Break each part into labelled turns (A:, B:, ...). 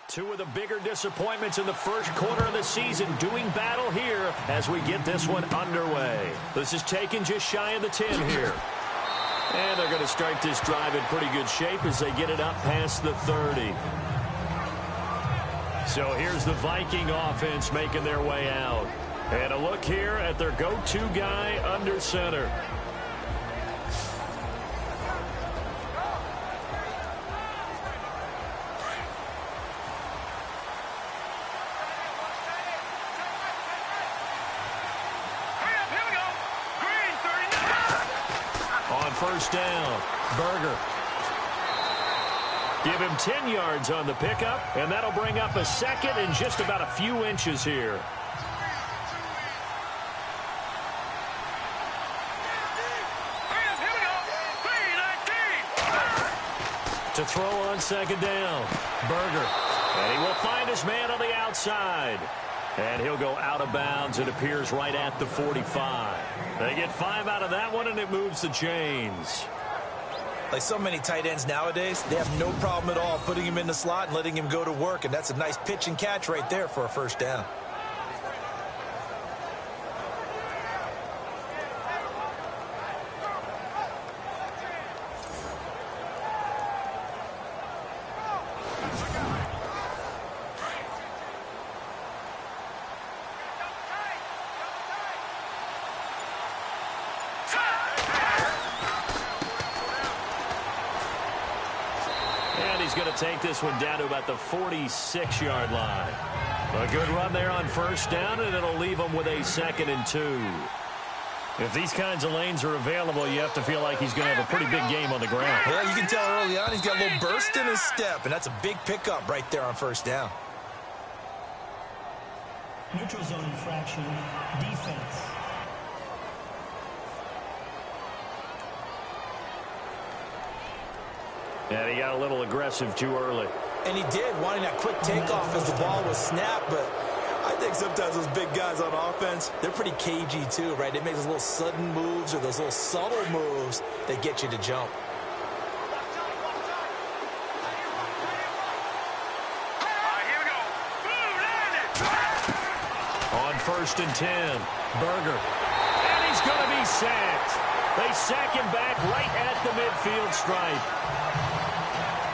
A: Two of the bigger disappointments in the first quarter of the season doing battle here as we get this one underway. This is taken just shy of the 10 here. And they're going to start this drive in pretty good shape as they get it up past the 30. So here's the Viking offense making their way out. And a look here at their go-to guy under center. First down, Berger. Give him 10 yards on the pickup, and that'll bring up a second and just about a few inches here. To throw on second down, Berger. And he will find his man on the outside. And he'll go out of bounds, it appears, right at the 45. They get 5 out of that one, and it moves the chains.
B: Like so many tight ends nowadays, they have no problem at all putting him in the slot and letting him go to work, and that's a nice pitch and catch right there for a first down.
A: Take this one down to about the 46-yard line. A good run there on first down, and it'll leave them with a 2nd and 2. If these kinds of lanes are available, you have to feel like he's going to have a pretty big game on the ground.
B: Yeah, you can tell early on he's got a little burst in his step, and that's a big pickup right there on first down.
C: Neutral zone infraction, defense.
A: And he got a little aggressive too early.
B: And he did, wanting that quick takeoff as the ball was snapped. But I think sometimes those big guys on offense, they're pretty cagey too, right? They make those little sudden moves or those little subtle moves that get you to jump.
A: On 1st and 10, Berger. And he's going to be sacked. They sack him back right at the midfield stripe.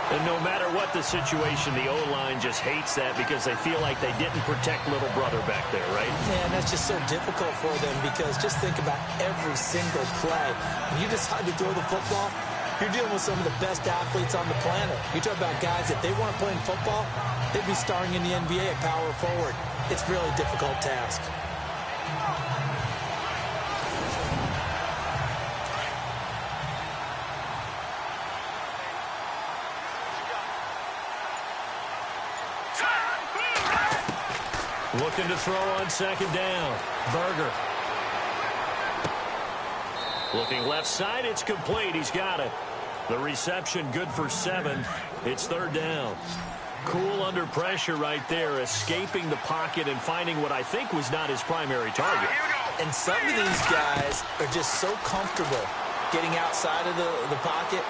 A: And no matter what the situation, the O-line just hates that because they feel like they didn't protect little brother back there, right?
B: Man, that's just so difficult for them because just think about every single play. When you decide to throw the football, you're dealing with some of the best athletes on the planet. You talk about guys, if they weren't playing football, they'd be starring in the NBA at power forward. It's a really difficult task.
A: Looking to throw on second down. Berger. Looking left side, it's complete. He's got it. The reception good for 7. It's 3rd down. Cool under pressure right there, escaping the pocket and finding what I think was not his primary target.
B: And some of these guys are just so comfortable getting outside of the pocket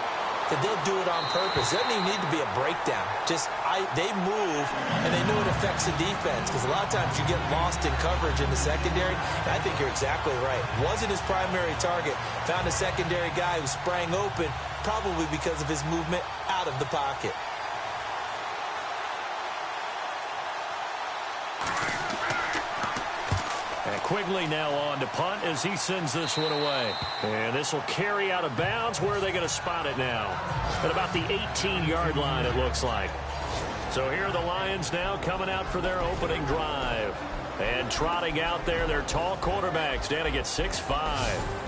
B: that they'll do it on purpose. It doesn't even need to be a breakdown. Just they move, and they know it affects the defense because a lot of times you get lost in coverage in the secondary. And I think you're exactly right. Wasn't his primary target. Found a secondary guy who sprang open, probably because of his movement out of the pocket.
A: And Quigley now on to punt as he sends this one away. And this will carry out of bounds. Where are they going to spot it now? At about the 18-yard line, it looks like. So here are the Lions now coming out for their opening drive. And trotting out there, their tall quarterbacks standing at 6'5".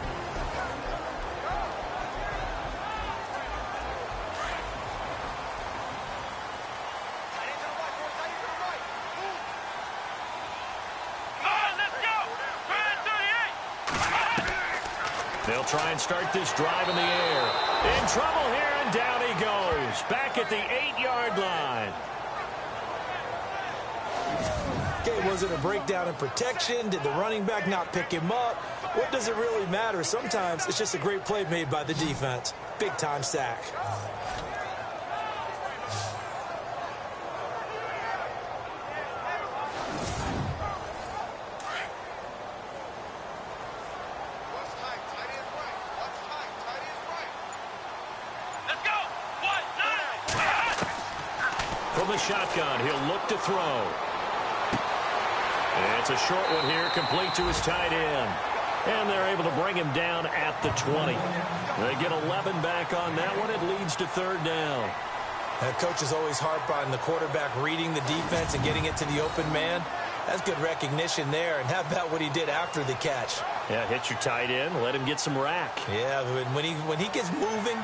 A: They'll try and start this drive in the air. In trouble here, and down he goes. Back at the 8-yard line.
B: Okay, was it a breakdown in protection? Did the running back not pick him up? What does it really matter? Sometimes it's just a great play made by the defense. Big-time sack.
A: From the shotgun, he'll look to throw. And it's a short one here, complete to his tight end. And they're able to bring him down at the 20. They get 11 back on that one. It leads to third down.
B: Coaches always harp on the quarterback reading the defense and getting it to the open man. That's good recognition there. And how about what he did after the catch?
A: Yeah, hit your tight end, let him get some rack.
B: Yeah, when he gets moving,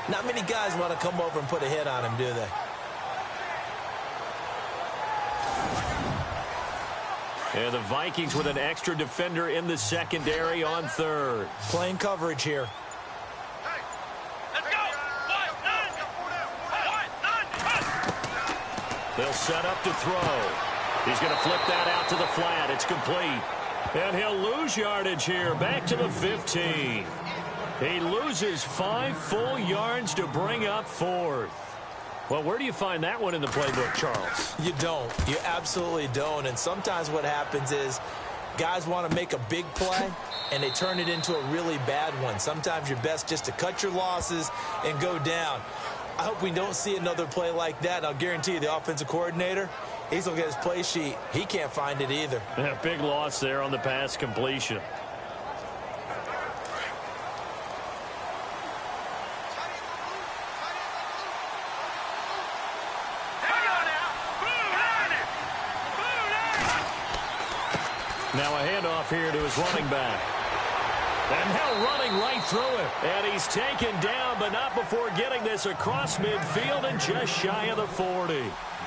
B: not many guys want to come over and put a hit on him, do they?
A: And the Vikings with an extra defender in the secondary on third.
B: Playing coverage here.
A: They'll set up to throw. He's going to flip that out to the flat. It's complete. And he'll lose yardage here. Back to the 15. He loses 5 full yards to bring up fourth. Well, where do you find that one in the playbook, Charles?
B: You don't. You absolutely don't. And sometimes what happens is guys want to make a big play, and they turn it into a really bad one. Sometimes you're best just to cut your losses and go down. I hope we don't see another play like that. And I'll guarantee you the offensive coordinator, he's looking at his play sheet. He can't find it either.
A: Yeah, big loss there on the pass completion. Now a handoff here to his running back. And now running right through it. And he's taken down, but not before getting this across midfield and just shy of the 40.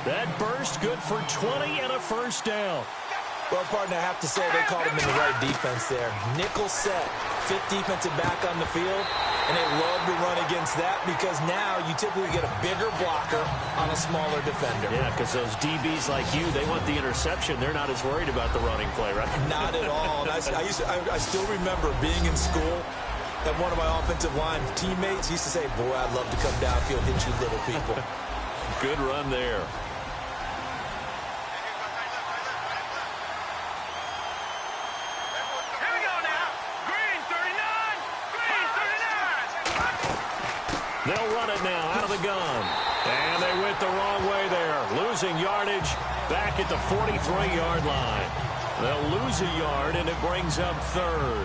A: That burst good for 20 and a first down.
B: Well, partner, I have to say they called him in the right defense there. Nickel set, fifth defensive back on the field, and they love to run against that because now you typically get a bigger blocker on a smaller defender.
A: Yeah, because those DBs like you, they want the interception. They're not as worried about the running play, right?
B: Not at all. And I still remember being in school, and one of my offensive line teammates used to say, boy, I'd love to come downfield, hit you little people.
A: Good run there. They'll run it now out of the gun. And they went the wrong way there. Losing yardage back at the 43-yard line. They'll lose a yard, and it brings up third.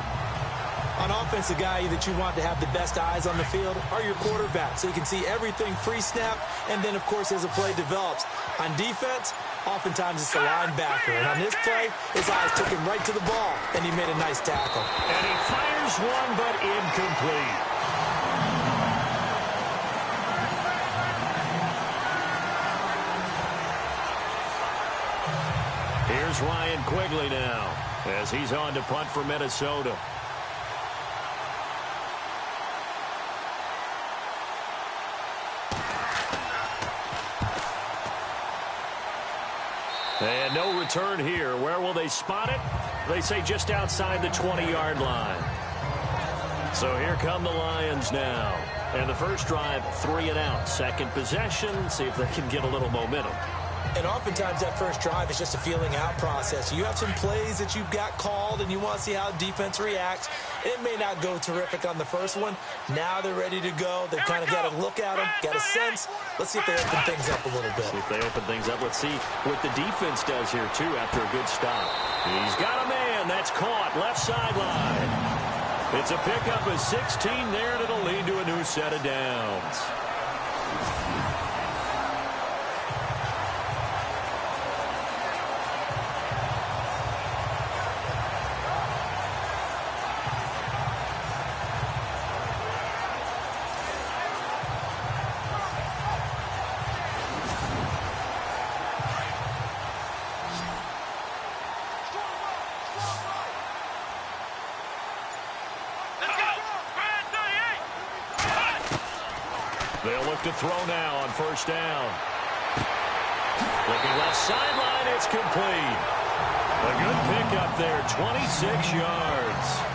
B: On offense, the guy that you want to have the best eyes on the field are your quarterback, so you can see everything pre-snap, and then, of course, as the play develops. On defense, oftentimes it's the linebacker. And on this play, his eyes took him right to the ball, and he made a nice tackle.
A: And he fires one, but incomplete. Here's Ryan Quigley now as he's on to punt for Minnesota. And no return here. Where will they spot it? They say just outside the 20-yard line. So here come the Lions now. And the first drive, 3 and out. Second possession, see if they can get a little momentum.
B: And oftentimes that first drive is just a feeling out process. You have some plays that you've got called and you want to see how defense reacts. It may not go terrific on the first one. Now they're ready to go. They've kind of got to look at them, got a sense. Let's see if they open things up a little bit.
A: See if they open things up. Let's see what the defense does here, too, after a good stop. He's got a man. That's caught. Left sideline. It's a pickup of 16 there, and it'll lead to a new set of downs. They'll look to throw now on first down. Looking left sideline, it's complete. A good pickup there, 26 yards.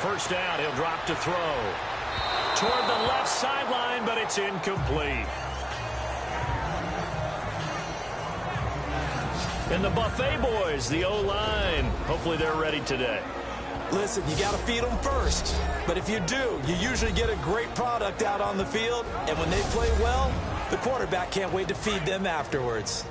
A: first down. He'll drop to throw. Toward the left sideline, but it's incomplete. And the Buffet boys, the O-line, hopefully they're ready today.
B: Listen, you got to feed them first. But if you do, you usually get a great product out on the field. And when they play well, the quarterback can't wait to feed them afterwards.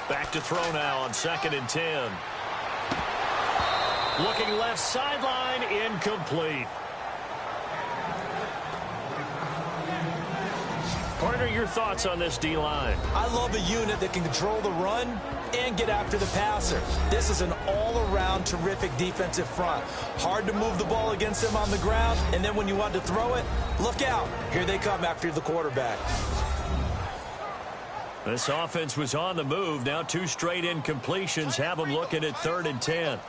A: Back to throw now on 2nd and 10. Looking left sideline, incomplete. Partner, your thoughts on this D-line?
B: I love a unit that can control the run and get after the passer. This is an all-around terrific defensive front. Hard to move the ball against them on the ground, and then when you want to throw it, look out. Here they come after the quarterback.
A: This offense was on the move. Now 2 straight incompletions have them looking at 3rd and 10.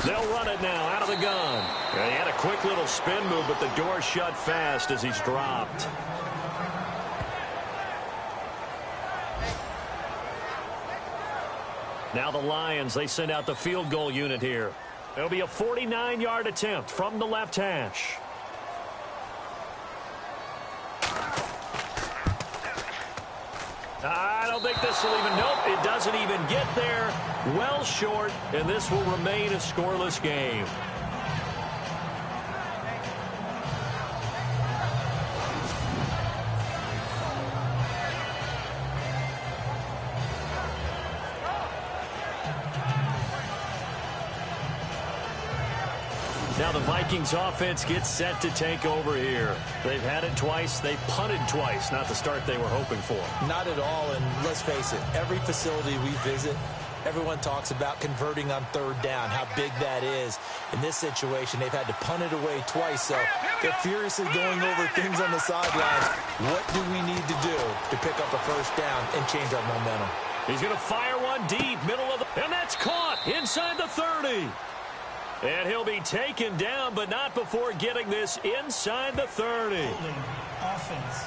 A: They'll run it now out of the gun. He had a quick little spin move, but the door shut fast as he's dropped. Now the Lions, they send out the field goal unit here. It'll be a 49-yard attempt from the left hash. I don't think this will even, nope, it doesn't even get there. Well short, and this will remain a scoreless game. Now the Vikings offense gets set to take over here. They've had it twice. They've punted twice. Not the start they were hoping for.
B: Not at all, and let's face it, every facility we visit, everyone talks about converting on 3rd down, how big that is. In this situation, they've had to punt it away twice, so they're furiously going over things on the sidelines. What do we need to do to pick up a first down and change our momentum?
A: He's going to fire one deep, middle of the, and that's caught inside the 30. And he'll be taken down, but not before getting this inside the 30.
C: Offense.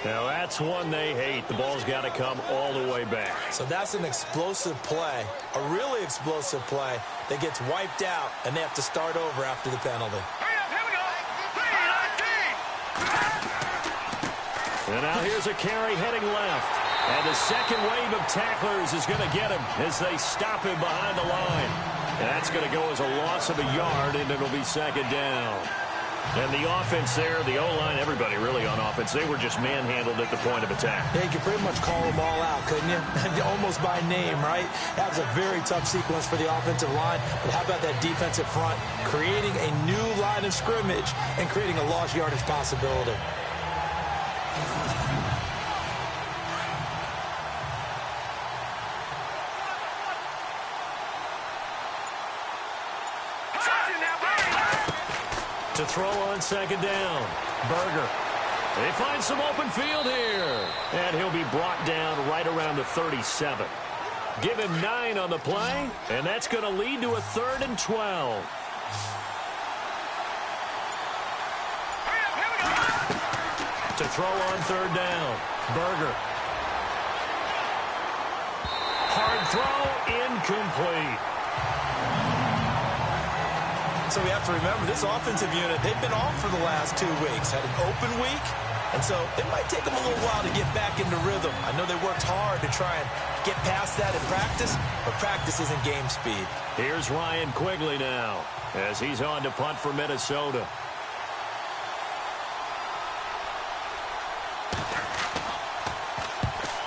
A: Now that's one they hate. The ball's got to come all the way back.
B: So that's an explosive play, a really explosive play that gets wiped out, and they have to start over after the penalty.
A: And now here's a carry heading left. And the second wave of tacklers is going to get him as they stop him behind the line. And that's going to go as a loss of a yard, and it'll be 2nd down. And the offense there, the O-line, everybody really on offense, they were just manhandled at the point of attack.
B: Yeah, you could pretty much call them all out, couldn't you? Almost by name, right? That was a very tough sequence for the offensive line. But how about that defensive front? Creating a new line of scrimmage and creating a lost yardage possibility.
A: To throw on 2nd down. Berger. They find some open field here. And he'll be brought down right around the 37. Give him 9 on the play. And that's going to lead to a 3rd and 12. To throw on 3rd down. Berger. Hard throw. Incomplete.
B: So we have to remember, this offensive unit, they've been off for the last 2 weeks. Had an open week, and so it might take them a little while to get back into rhythm. I know they worked hard to try and get past that in practice, but practice isn't game speed.
A: Here's Ryan Quigley now as he's on to punt for Minnesota.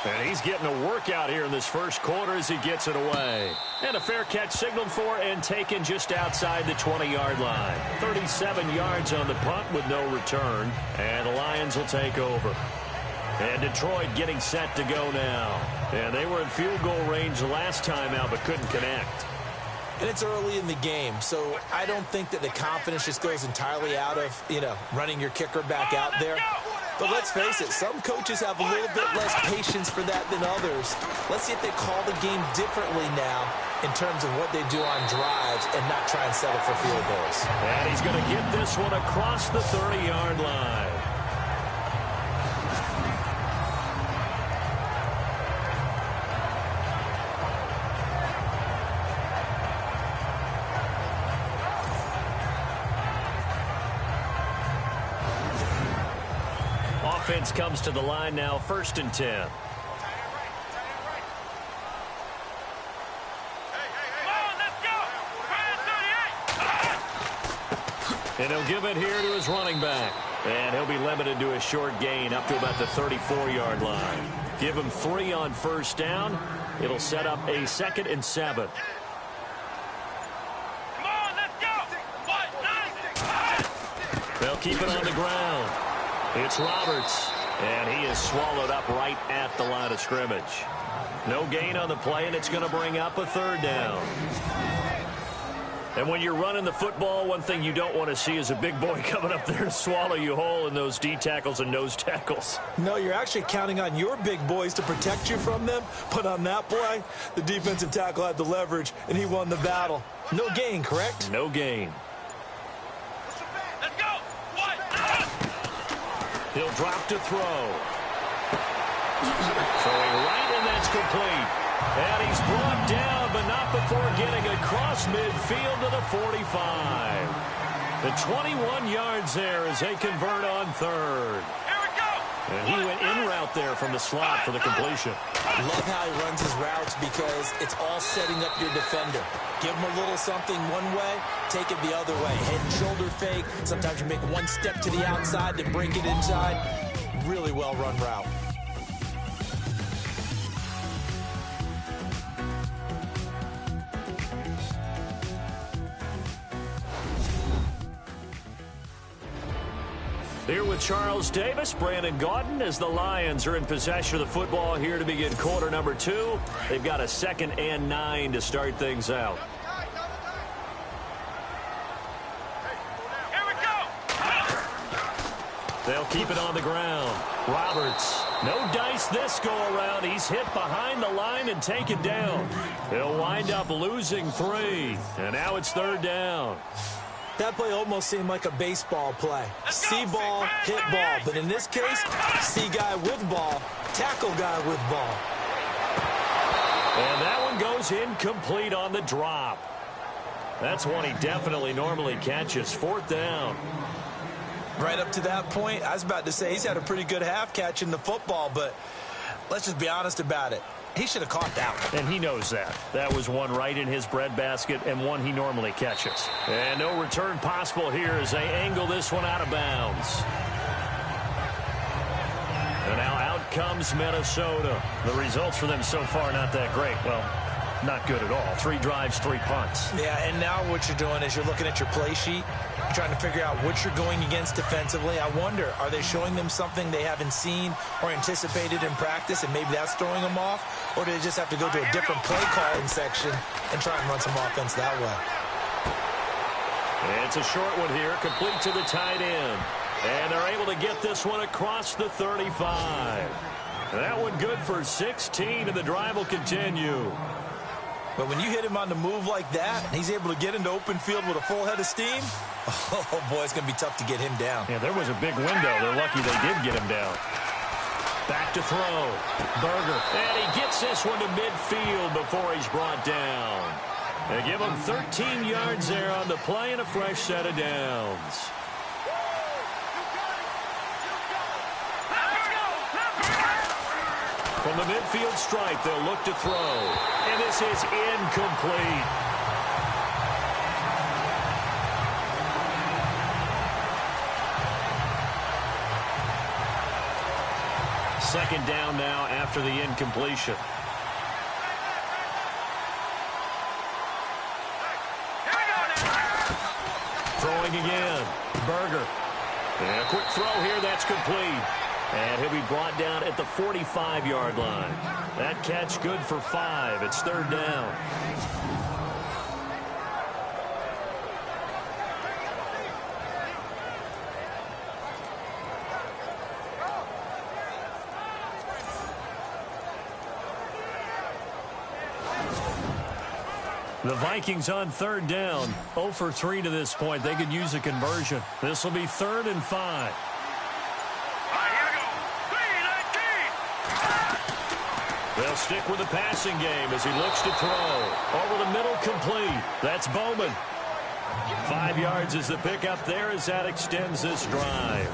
A: And he's getting a workout here in this first quarter as he gets it away. And a fair catch signaled for and taken just outside the 20-yard line. 37 yards on the punt with no return. And the Lions will take over. And Detroit getting set to go now. And they were in field goal range last time out but couldn't connect.
B: And it's early in the game, so I don't think that the confidence just goes entirely out of, running your kicker back out there. But let's face it, some coaches have a little bit less patience for that than others. Let's see if they call the game differently now in terms of what they do on drives and not try and settle for field goals.
A: And he's going to get this one across the 30-yard line. Offense comes to the line now, 1st and 10. And he'll give it here to his running back. And he'll be limited to a short gain up to about the 34-yard line. Give him 3 on 1st down. It'll set up a 2nd and 7. They'll keep it on the ground. It's Roberts, and he is swallowed up right at the line of scrimmage. No gain on the play, and it's going to bring up a 3rd down. And when you're running the football, one thing you don't want to see is a big boy coming up there to swallow you whole in those D tackles and nose tackles.
B: No, you're actually counting on your big boys to protect you from them. But on that play, the defensive tackle had the leverage, and he won the battle. No gain, correct?
A: No gain. He'll drop to throw. Throwing right, and that's complete. And he's brought down, but not before getting across midfield to the 45. The 21 yards there as they convert on 3rd. And he went in route there from the slot for the completion.
B: Love how he runs his routes because it's all setting up your defender. Give him a little something one way, take it the other way. Head and shoulder fake. Sometimes you make one step to the outside, then break it inside. Really well run route.
A: Here with Charles Davis, Brandon Gaudin, as the Lions are in possession of the football here to begin quarter number 2. They've got a 2nd and 9 to start things out. They'll keep it on the ground. Roberts, no dice this go around. He's hit behind the line and taken down. He'll wind up losing 3. And now it's 3rd down.
B: That play almost seemed like a baseball play. See ball, hit ball. But in this case, see guy with ball, tackle guy with ball.
A: And that one goes incomplete on the drop. That's one he definitely normally catches. 4th down.
B: Right up to that point, I was about to say he's had a pretty good half catching the football, but let's just be honest about it. He should have caught that one.
A: And he knows that. That was one right in his breadbasket and one he normally catches. And no return possible here as they angle this one out of bounds. And now out comes Minnesota. The results for them so far not that great. Well, not good at all. 3 drives, 3 punts.
B: Yeah, and now what you're doing is you're looking at your play sheet. You're trying to figure out what you're going against defensively. I wonder, are they showing them something they haven't seen or anticipated in practice, and maybe that's throwing them off? Or do they just have to go to a different play calling section and try and run some offense that way?
A: And it's a short one here, complete to the tight end. And they're able to get this one across the 35. That one good for 16, and the drive will continue.
B: But when you hit him on the move like that, and he's able to get into open field with a full head of steam, oh, boy, it's going to be tough to get him down.
A: Yeah, there was a big window. They're lucky they did get him down. Back to throw. Berger. And he gets this one to midfield before he's brought down. They give him 13 yards there on the play and a fresh set of downs. From the midfield stripe, they'll look to throw. And this is incomplete. Second down now after the incompletion. Throwing again. Berger. And a quick throw here, that's complete. And he'll be brought down at the 45-yard line. That catch good for 5. It's 3rd down. The Vikings on third down. 0 for 3 to this point. They could use a conversion. This will be 3rd and 5. They'll stick with the passing game as he looks to throw. Over the middle, complete. That's Bowman. 5 yards is the pickup there as that extends this drive.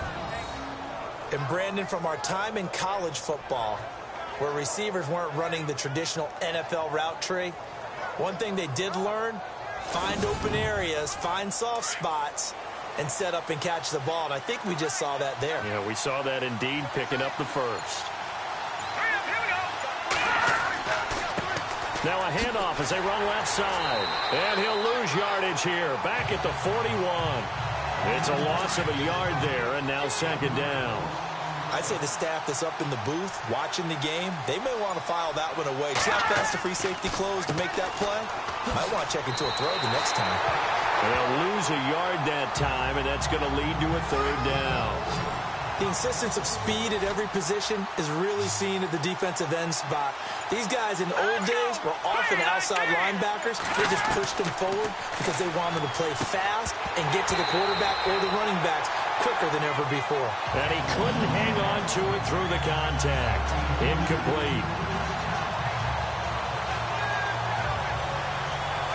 B: And Brandon, from our time in college football, where receivers weren't running the traditional NFL route tree, one thing they did learn, find open areas, find soft spots, and set up and catch the ball. And I think we just saw that there.
A: Yeah, we saw that indeed, picking up the first. Now a handoff as they run left side. And he'll lose yardage here. Back at the 41. It's a loss of a yard there, and now 2nd down.
B: I'd say the staff that's up in the booth watching the game, they may want to file that one away. See how fast the free safety closed to make that play? Might want to check into a throw the next time.
A: They'll lose a yard that time, and that's going to lead to a 3rd down.
B: The insistence of speed at every position is really seen at the defensive end spot. These guys in the old days were often outside linebackers. They just pushed them forward because they wanted to play fast and get to the quarterback or the running backs quicker than ever before.
A: And he couldn't hang on to it through the contact. Incomplete.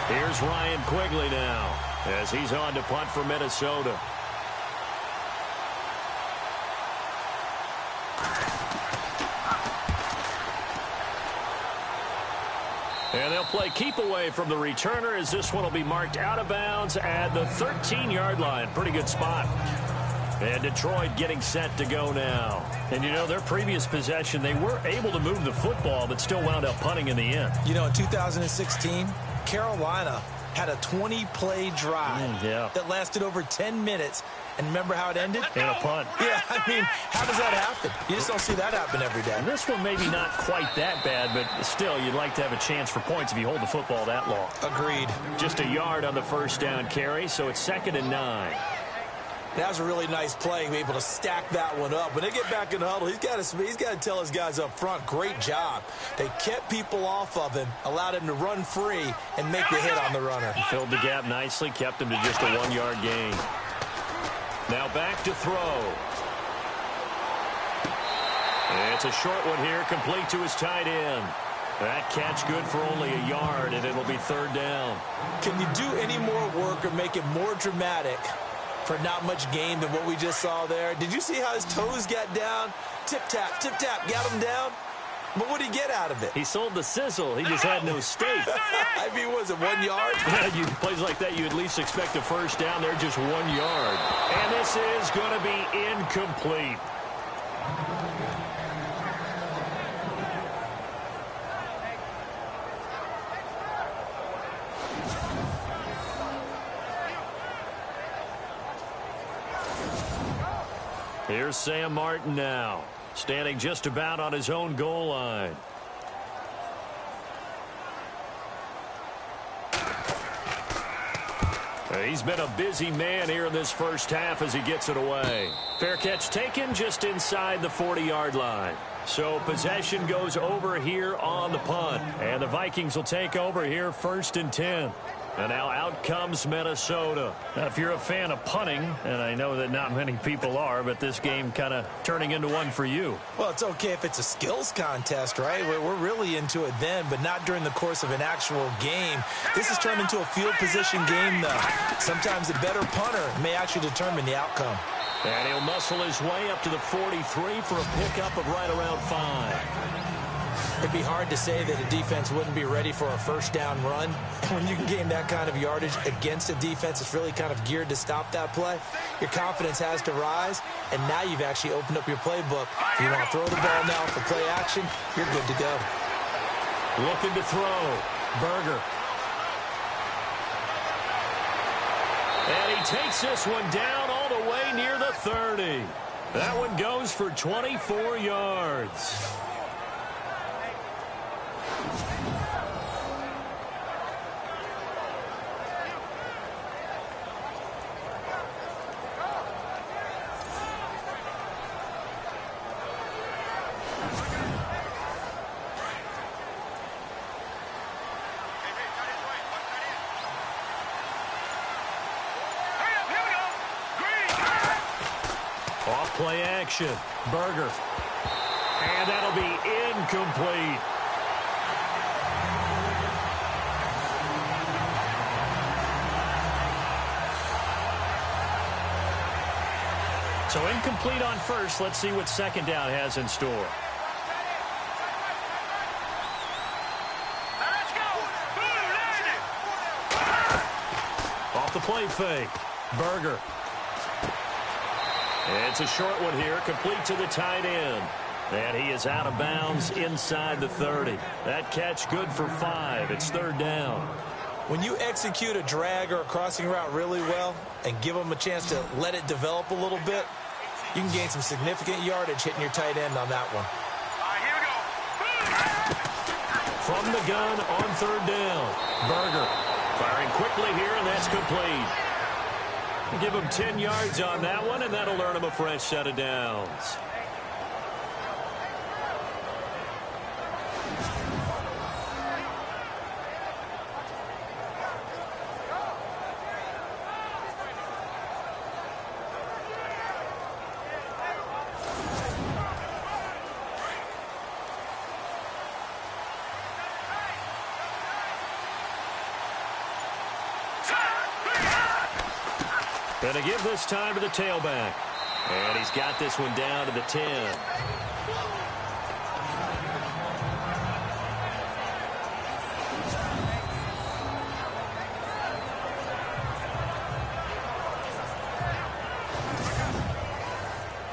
A: Here's Ryan Quigley now as he's on to punt for Minnesota. And they'll play keep away from the returner as this one will be marked out of bounds at the 13-yard line. Pretty good spot. And Detroit getting set to go now. And, you know, their previous possession, they were able to move the football but still wound up punting in the end.
B: You know, in 2016, Carolina had a 20-play drive that lasted over 10 minutes. And remember how it ended?
A: In a punt.
B: Yeah, I mean, how does that happen? You just don't see that happen every day.
A: And this one maybe not quite that bad, but still, you'd like to have a chance for points if you hold the football that long.
B: Agreed.
A: Just a yard on the 1st down carry, so it's 2nd and 9.
B: That was a really nice play, be able to stack that one up. When they get back in the huddle, he's got to tell his guys up front, great job. They kept people off of him, allowed him to run free, and make the hit on the runner.
A: He filled the gap nicely, kept him to just a 1-yard gain. Now back to throw. It's a short one here, complete to his tight end. That catch good for only a yard, and it'll be 3rd down.
B: Can you do any more work or make it more dramatic for not much gain than what we just saw there? Did you see how his toes got down? Tip-tap, got him down. But what did he get out of it?
A: He sold the sizzle. He just had no steak.
B: I mean, was it 1 yard?
A: Yeah, plays like that, you at least expect a 1st down. They're just 1 yard. And this is going to be incomplete. Here's Sam Martin now, standing just about on his own goal line. He's been a busy man here in this 1st half as he gets it away. Fair catch taken just inside the 40-yard line. So possession goes over here on the punt. And the Vikings will take over here 1st and 10. And now out comes Minnesota. Now, if you're a fan of punting, and I know that not many people are, but this game kind of turning into one for you.
B: Well, it's okay if it's a skills contest, right? We're really into it then, but not during the course of an actual game. This has turned into a field position game, though. Sometimes the better punter may actually determine the outcome.
A: And he'll muscle his way up to the 43 for a pickup of right around 5.
B: It'd be hard to say that a defense wouldn't be ready for a 1st down run. When you can gain that kind of yardage against a defense that's really kind of geared to stop that play, your confidence has to rise, and now you've actually opened up your playbook. If you want to throw the ball now for play action, you're good to go.
A: Looking to throw. Berger. And he takes this one down all the way near the 30. That one goes for 24 yards. Off play action. Berger. And that'll be incomplete. So incomplete on first. Let's see what second down has in store. Off the play fake. Berger. It's a short one here, complete to the tight end. And he is out of bounds inside the 30. That catch good for 5. It's third down.
B: When you execute a drag or a crossing route really well and give them a chance to let it develop a little bit, you can gain some significant yardage hitting your tight end on that one.
A: From the gun on third down. Berger firing quickly here, and that's complete. Give him 10 yards on that one, and that'll earn him a fresh set of downs. Going to give this time to the tailback. And he's got this one down to the 10.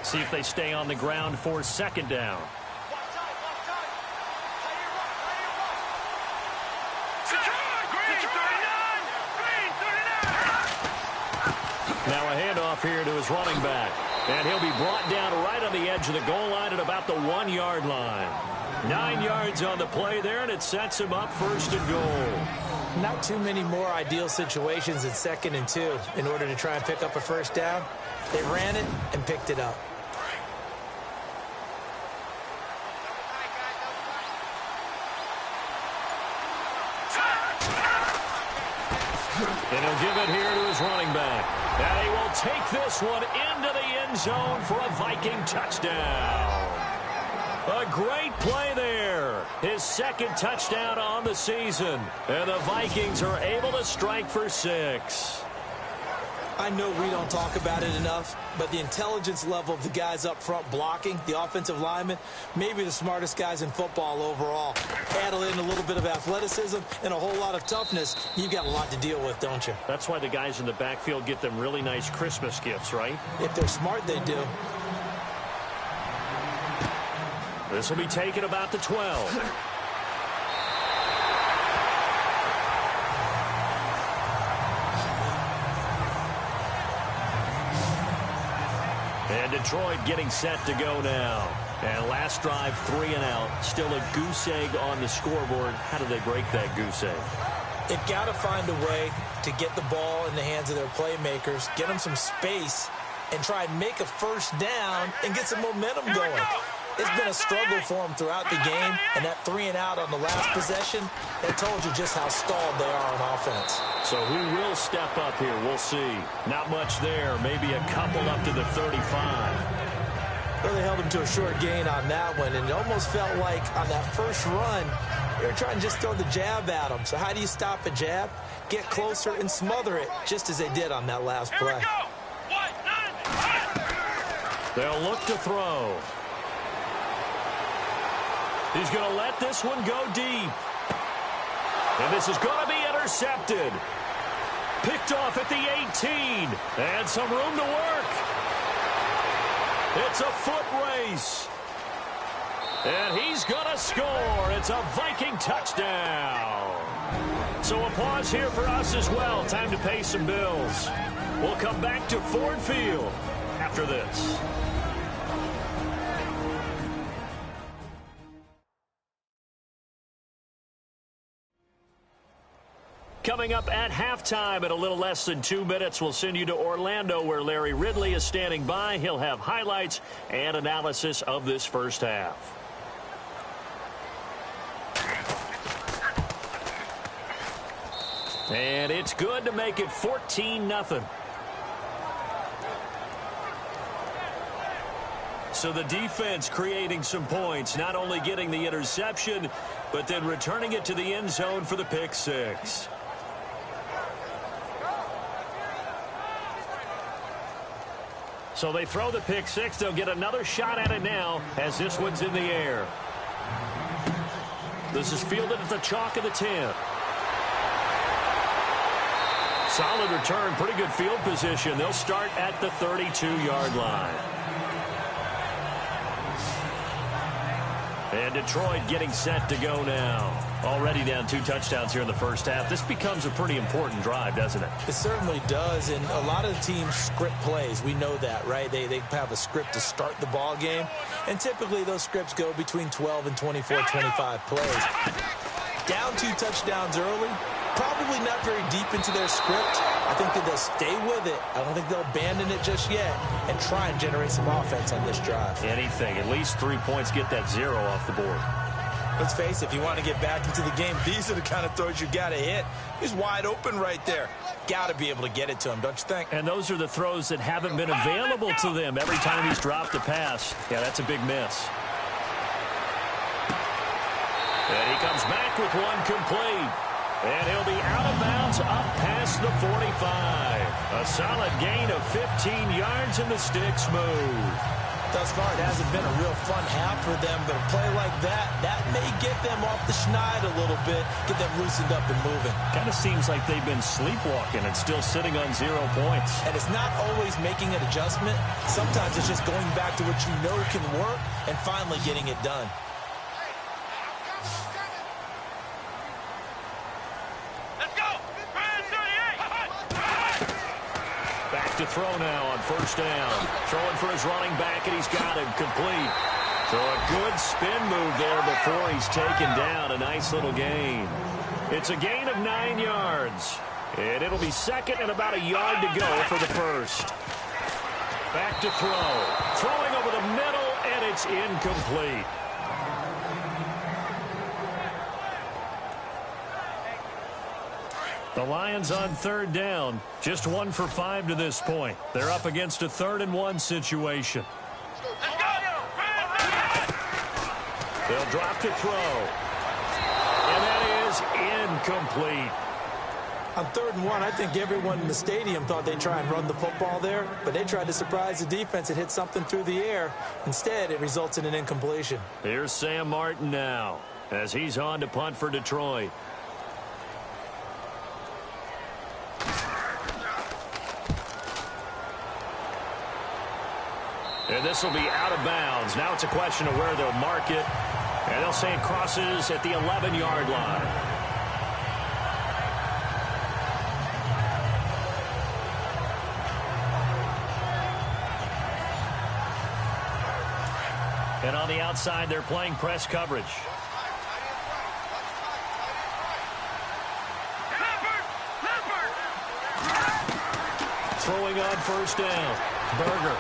A: See if they stay on the ground for second down. Now a handoff here to his running back. And he'll be brought down right on the edge of the goal line at about the 1-yard line. 9 yards on the play there, and it sets him up first and goal.
B: Not too many more ideal situations in 2nd and 2 in order to try and pick up a first down. They ran it and picked it up.
A: And he'll give it here to his running back. And he will take this one into the end zone for a Viking touchdown. A great play there. His second touchdown on the season. And the Vikings are able to strike for 6.
B: I know we don't talk about it enough, but the intelligence level of the guys up front blocking, the offensive linemen, maybe the smartest guys in football overall. Add in a little bit of athleticism and a whole lot of toughness, you've got a lot to deal with, don't you?
A: That's why the guys in the backfield get them really nice Christmas gifts, right?
B: If they're smart, they do.
A: This will be taken about the 12. And Detroit getting set to go now. And last drive, 3 and out. Still a goose egg on the scoreboard. How do they break that goose egg?
B: They've got to find a way to get the ball in the hands of their playmakers, get them some space, and try and make a first down and get some momentum going. It's been a struggle for them throughout the game, and that 3 and out on the last possession, that told you just how stalled they are on offense.
A: So who will step up here? We'll see. Not much there. Maybe a couple up to the 35.
B: Well, they held him to a short gain on that one, and it almost felt like on that first run, they were trying to just throw the jab at him. So how do you stop a jab? Get closer and smother it, just as they did on that last play.
A: They'll look to throw. He's going to let this one go deep. And this is going to be intercepted. Picked off at the 18. And some room to work. It's a foot race. And he's going to score. It's a Viking touchdown. So a pause here for us as well. Time to pay some bills. We'll come back to Ford Field after this. Coming up at halftime in a little less than 2 minutes, we'll send you to Orlando where Larry Ridley is standing by. He'll have highlights and analysis of this first half. And it's good to make it 14-0. So the defense creating some points, not only getting the interception, but then returning it to the end zone for the pick six. So they throw the pick six. They'll get another shot at it now as this one's in the air. This is fielded at the chalk of the 10. Solid return, pretty good field position. They'll start at the 32-yard line. And Detroit getting set to go now. Already down 2 touchdowns here in the first half. This becomes a pretty important drive, doesn't it?
B: It certainly does, and a lot of the teams script plays. We know that, right? They have a script to start the ball game, and typically those scripts go between 12 and 24, 25 plays. Down 2 touchdowns early, probably not very deep into their script. I think that they'll stay with it. I don't think they'll abandon it just yet and try and generate some offense on this drive.
A: Anything. At least 3 points, get that 0 off the board.
B: Let's face it, if you want to get back into the game, these are the kind of throws you got to hit. He's wide open right there. Got to be able to get it to him, don't you think?
A: And those are the throws that haven't been available to them every time he's dropped a pass. Yeah, that's a big miss. And he comes back with one complete. And he'll be out of bounds up past the 45. A solid gain of 15 yards, and the sticks move.
B: Thus far, it hasn't been a real fun half for them, but a play like that may get them off the schneid a little bit, get them loosened up and moving.
A: Kind of seems like they've been sleepwalking and still sitting on 0 points.
B: And it's not always making an adjustment. Sometimes it's just going back to what you know can work and finally getting it done.
A: To throw now on first down. Throwing for his running back, and he's got him complete. So a good spin move there before he's taken down. A nice little gain. It's a gain of 9 yards. And it'll be second and about a yard to go for the first. Back to throw. Throwing over the middle, and it's incomplete. The Lions on third down, just 1 for 5 to this point. They're up against a 3rd and 1 situation. They'll drop to throw. And that is incomplete.
B: On 3rd and 1, I think everyone in the stadium thought they'd try and run the football there, but they tried to surprise the defense and hit something through the air. Instead, it results in an incompletion.
A: Here's Sam Martin now as he's on to punt for Detroit. And this will be out of bounds. Now it's a question of where they'll mark it. And they'll say it crosses at the 11-yard line. And on the outside, they're playing press coverage. Throwing on first down. Berger.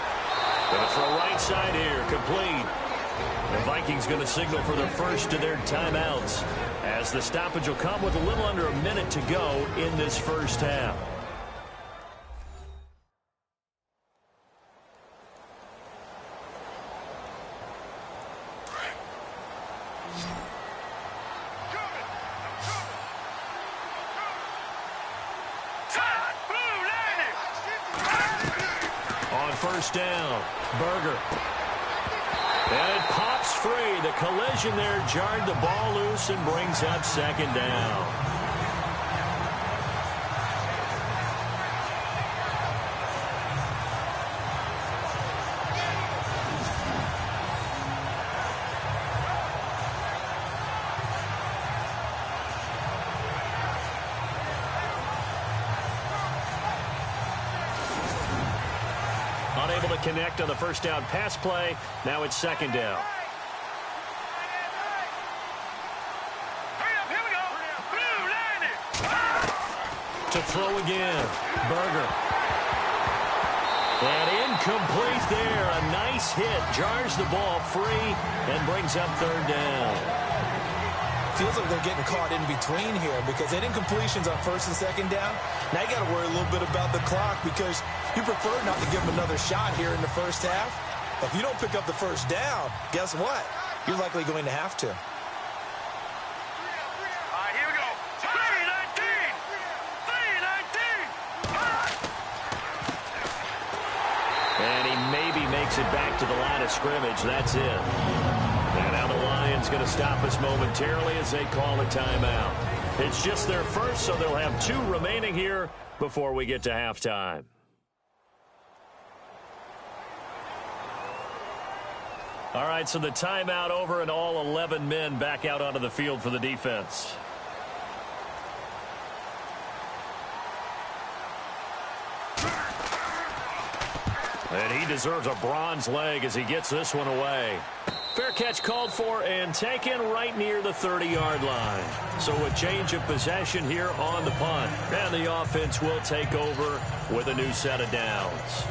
A: Going to throw right side here, complete. The Vikings going to signal for their first of their timeouts, as the stoppage will come with a little under a minute to go in this first half. First down, Berger. And it pops free. The collision there jarred the ball loose and brings up second down. Unable to connect on the first down pass play. Now it's second down. To throw again. Berger. And incomplete there. A nice hit. Jars the ball free and brings up third down.
B: Feels like they're getting caught in between here because they didn't completions on first and second down. Now you got to worry a little bit about the clock because you prefer not to give them another shot here in the first half. If you don't pick up the first down, guess what? You're likely going to have to.
D: Here we go. 3-19. 3-19.
A: And he maybe makes it back to the line of scrimmage. That's it. And now the Lions going to stop us momentarily as they call a timeout. It's just their first, so they'll have 2 remaining here before we get to halftime. All right, so the timeout over and all 11 men back out onto the field for the defense. And he deserves a bronze leg as he gets this one away. Fair catch called for and taken right near the 30-yard line. So a change of possession here on the punt. And the offense will take over with a new set of downs.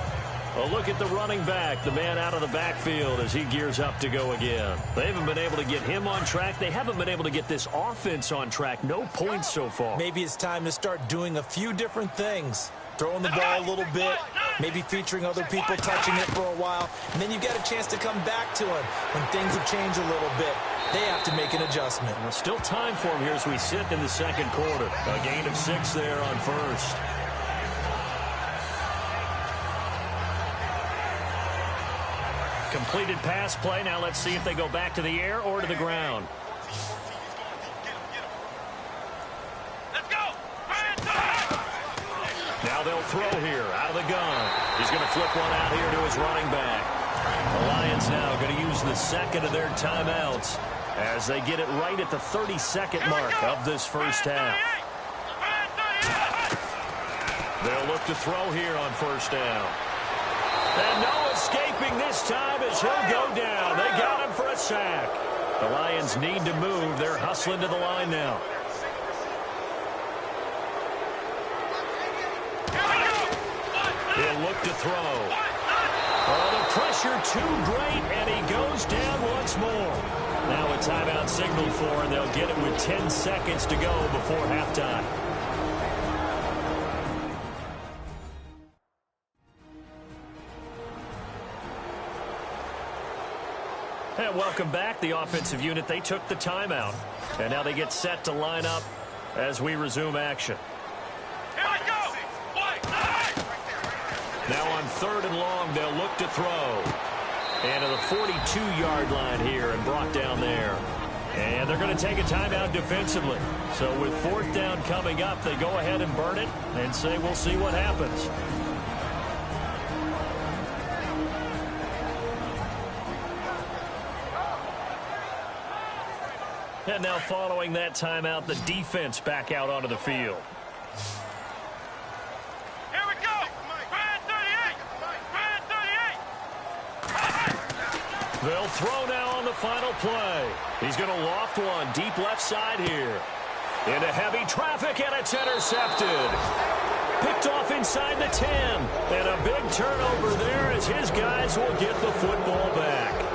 A: A look at the running back, the man out of the backfield as he gears up to go again. They haven't been able to get him on track. They haven't been able to get this offense on track. No points so far.
B: Maybe it's time to start doing a few different things. Throwing the ball a little bit, maybe featuring other people touching it for a while, and then you get a chance to come back to him when things have changed a little bit. They have to make an adjustment.
A: Well, still time for him here as we sit in the second quarter. A gain of 6 there on first. Completed pass play. Now let's see if they go back to the air or to the ground.
D: Let's go.
A: Now they'll throw here out of the gun. He's going to flip one out here to his running back. The Lions now going to use the second of their timeouts as they get it right at the 32nd mark of this first half. They'll look to throw here on first down. And no escaping this time as he'll go down. They got him for a sack. The Lions need to move. They're hustling to the line now. He'll look to throw. Oh, the pressure too great, and he goes down once more. Now a timeout signaled for, and they'll get it with 10 seconds to go before halftime. And welcome back. The offensive unit, they took the timeout. And now they get set to line up as we resume action.
D: Here we go.
A: Now on 3rd and long, they'll look to throw. And to the 42-yard line here and brought down there. And they're going to take a timeout defensively. So with 4th down coming up, they go ahead and burn it and say we'll see what happens. And now following that timeout, the defense back out onto the field.
D: Here we go. Brand 38.
A: They'll throw now on the final play. He's going to loft one deep left side here. Into heavy traffic, and it's intercepted. Picked off inside the 10. And a big turnover there as his guys will get the football back.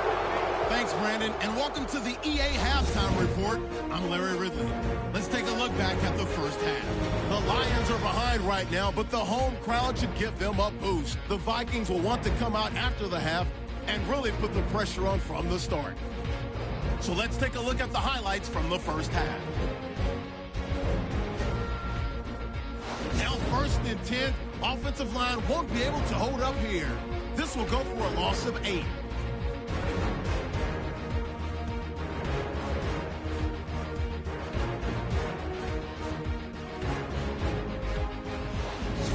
E: Thanks, Brandon, and welcome to the EA Halftime Report. I'm Larry Ridley. Let's take a look back at the first half. The Lions are behind right now, but the home crowd should give them a boost. The Vikings will want to come out after the half and really put the pressure on from the start. So let's take a look at the highlights from the first half. Now 1st and 10, offensive line won't be able to hold up here. This will go for a loss of 8.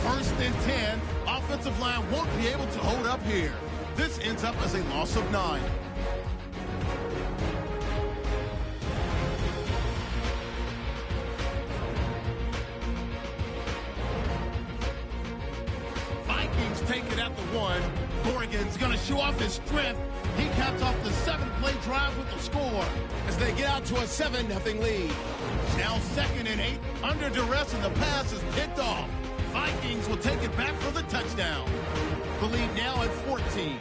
E: First and 10, offensive line won't be able to hold up here. This ends up as a loss of 9. Vikings take it at the 1. Oregon's going to show off his strength. He caps off the 7-play drive with the score as they get out to a 7-0 lead. Now 2nd and 8, under duress, and the pass is picked off. Vikings will take it back for the touchdown. The lead now at 14.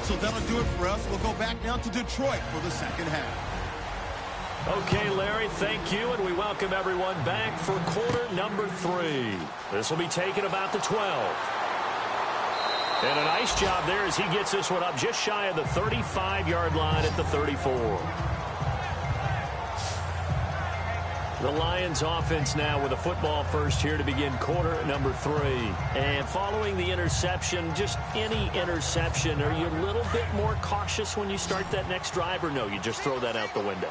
E: So that'll do it for us. We'll go back now to Detroit for the second half.
A: Okay, Larry, thank you, and we welcome everyone back for quarter number 3. This will be taken about the 12. And a nice job there as he gets this one up just shy of the 35-yard line at the 34. The Lions offense now with a football first here to begin quarter number 3. And following the interception, just any interception, are you a little bit more cautious when you start that next drive, or no, you just throw that out the window?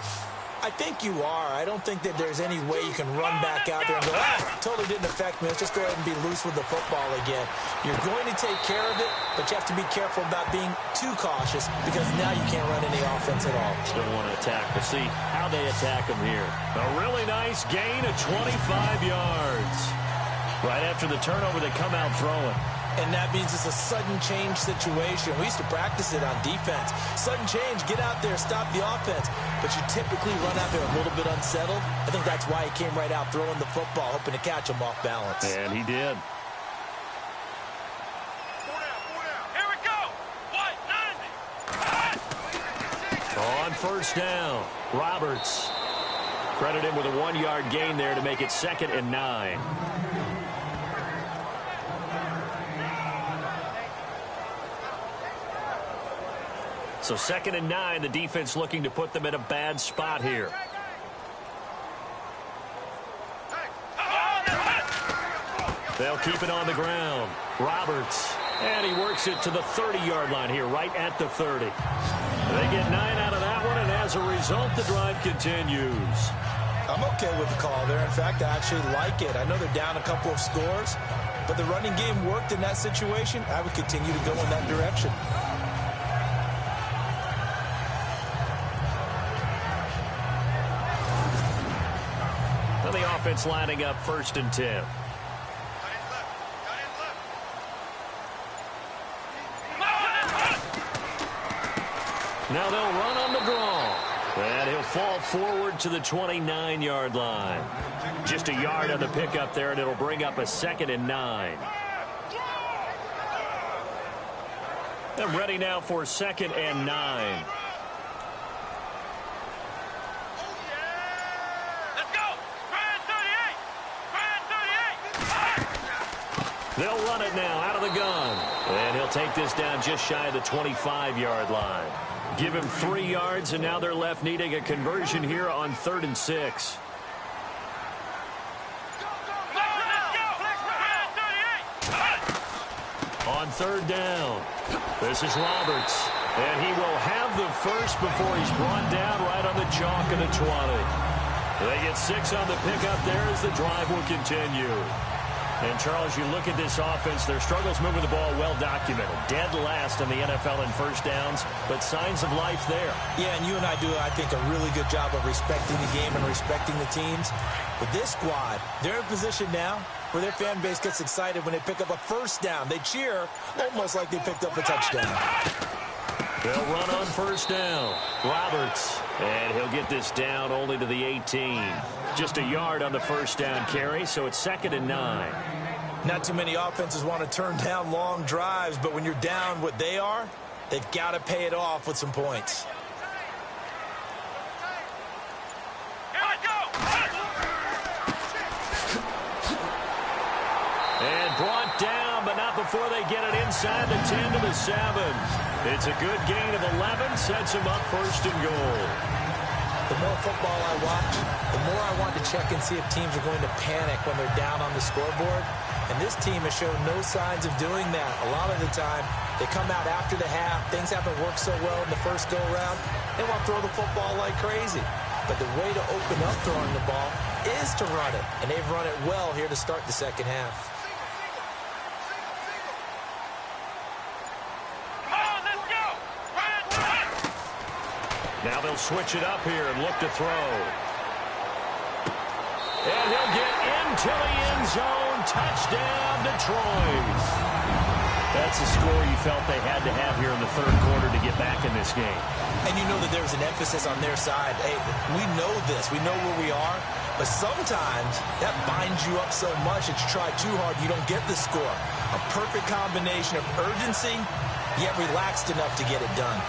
B: I think you are. I don't think that there's any way you can run back out there and go, totally didn't affect me. Let's just go ahead and be loose with the football again. You're going to take care of it, but you have to be careful about being too cautious because now you can't run any offense at all.
A: Still want to attack. We'll see how they attack them here. A really nice gain of 25 yards. Right after the turnover, they come out throwing.
B: And that means it's a sudden change situation. We used to practice it on defense. Sudden change, get out there, stop the offense. But you typically run out there a little bit unsettled. I think that's why he came right out throwing the football, hoping to catch him off balance.
A: And he did.
D: Here we go. White 90.
A: On first down, Roberts. Credit him with a 1-yard gain there to make it 2nd and 9. So 2nd and 9, the defense looking to put them in a bad spot here. They'll keep it on the ground. Roberts. And he works it to the 30-yard line here, right at the 30. They get 9 out of that one, and as a result, the drive continues.
B: I'm okay with the call there. In fact, I actually like it. I know they're down a couple of scores, but the running game worked in that situation. I would continue to go in that direction.
A: The offense lining up 1st and 10. Now they'll run on the draw. And he'll fall forward to the 29-yard line. Just a yard on the pickup there, and it'll bring up a 2nd and 9. They're ready now for 2nd and 9. They'll run it now out of the gun. And he'll take this down just shy of the 25-yard line. Give him 3 yards, and now they're left needing a conversion here on 3rd and 6. On 3rd down, this is Roberts. And he will have the first before he's brought down right on the chalk of the 20. They get 6 on the pickup there as the drive will continue. And, Charles, you look at this offense, their struggles moving the ball well documented. Dead last in the NFL in first downs, but signs of life there.
B: Yeah, and you and I do, I think, a really good job of respecting the game and respecting the teams. But this squad, they're in position now where their fan base gets excited when they pick up a first down. They cheer almost like they picked up a touchdown.
A: They'll run on first down. Roberts. And he'll get this down only to the 18. Just a yard on the first down carry, so it's 2nd and 9.
B: Not too many offenses want to turn down long drives, but when you're down what they are, they've got to pay it off with some points.
A: And brought down, but not before they get it inside the 10 to the 7. It's a good gain of 11, sets them up 1st and goal.
B: The more football I watch, the more I want to check and see if teams are going to panic when they're down on the scoreboard. And this team has shown no signs of doing that. A lot of the time, they come out after the half. Things haven't worked so well in the first go-around. They want to throw the football like crazy. But the way to open up throwing the ball is to run it. And they've run it well here to start the second half.
A: Now they'll switch it up here and look to throw. And he'll get into the end zone. Touchdown, Detroit. That's a score you felt they had to have here in the third quarter to get back in this game.
B: And you know that there's an emphasis on their side. Hey, we know this. We know where we are. But sometimes that binds you up so much that you try too hard, you don't get the score. A perfect combination of urgency, yet relaxed enough to get it done.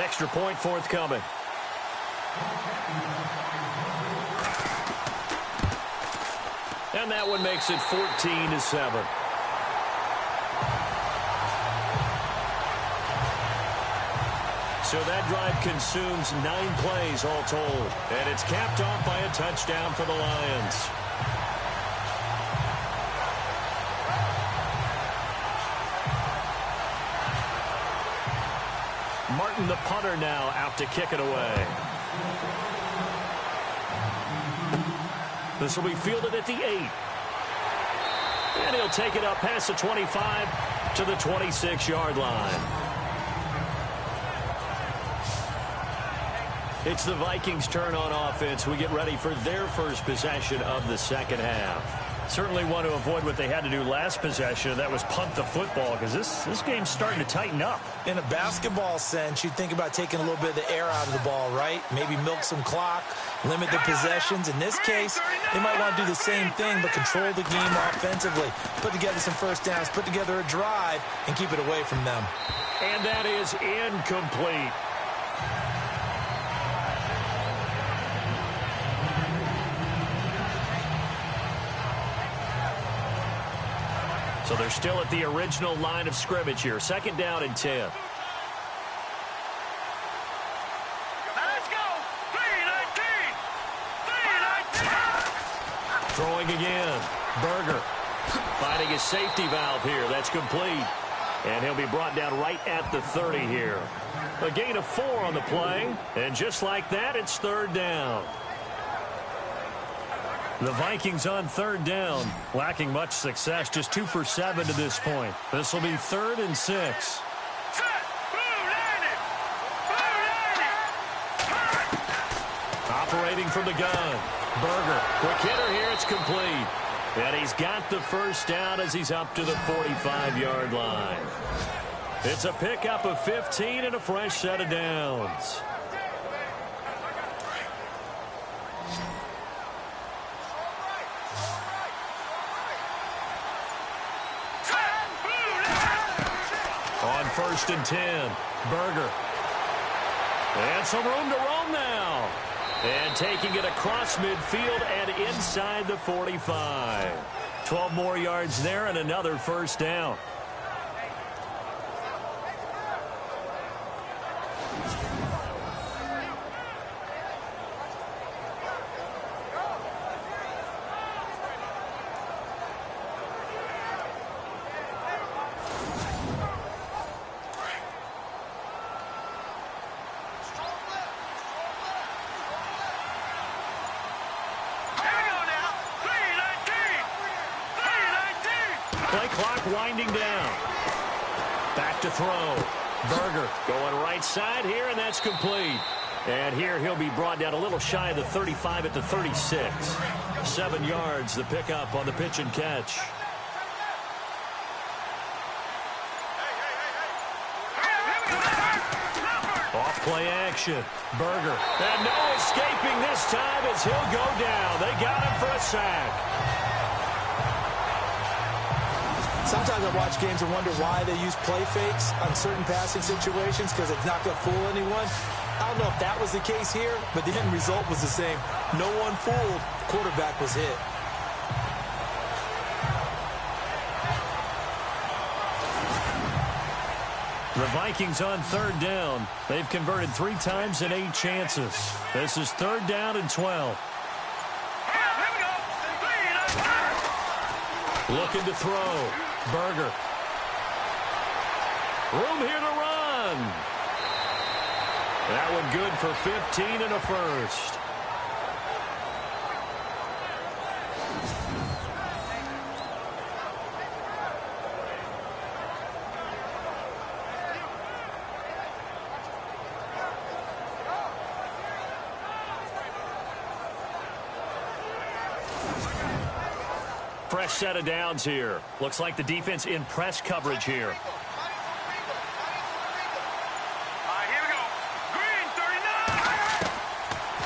A: Extra point forthcoming. And that one makes it 14-7. So that drive consumes 9 plays all told. And it's capped off by a touchdown for the Lions. Martin, the punter, now out to kick it away. This will be fielded at the 8. And he'll take it up past the 25 to the 26-yard line. It's the Vikings' turn on offense. We get ready for their first possession of the second half. Certainly want to avoid what they had to do last possession. That was punt the football, because this game's starting to tighten up.
B: In a basketball sense, you think about taking a little bit of the air out of the ball, right? Maybe milk some clock, limit the possessions. In this case, they might want to do the same thing, but control the game offensively. Put together some first downs, put together a drive, and keep it away from them.
A: And that is incomplete. So they're still at the original line of scrimmage here. Second down and 10.
D: Let's go. 3-19. 3-19.
A: Throwing again. Berger finding his safety valve here. That's complete. And he'll be brought down right at the 30 here. A gain of 4 on the play. And just like that, it's third down. The Vikings on third down, lacking much success, just 2 for 7 to this point. This will be 3rd and 6. Operating from the gun. Berger, quick hitter here, it's complete. And he's got the first down as he's up to the 45-yard line. It's a pickup of 15 and a fresh set of downs. On 1st and 10, Berger. And some room to roam now. And taking it across midfield and inside the 45. 12 more yards there and another first down. Play clock winding down. Back to throw. Berger going right side here, and that's complete. And here he'll be brought down a little shy of the 35 at the 36. 7 yards, the pickup on the pitch and catch. Off play action. Berger. And no escaping this time as he'll go down. They got him for a sack.
B: Sometimes I watch games and wonder why they use play fakes on certain passing situations, because it's not going to fool anyone. I don't know if that was the case here, but the end result was the same. No one fooled. The quarterback was hit.
A: The Vikings on third down. They've converted 3 times in 8 chances. This is 3rd down and 12. Looking to throw. Berger. Room here to run. That one good for 15 and a first. Fresh set of downs here. Looks like the defense in press coverage here.
D: Here we go. Green, 39.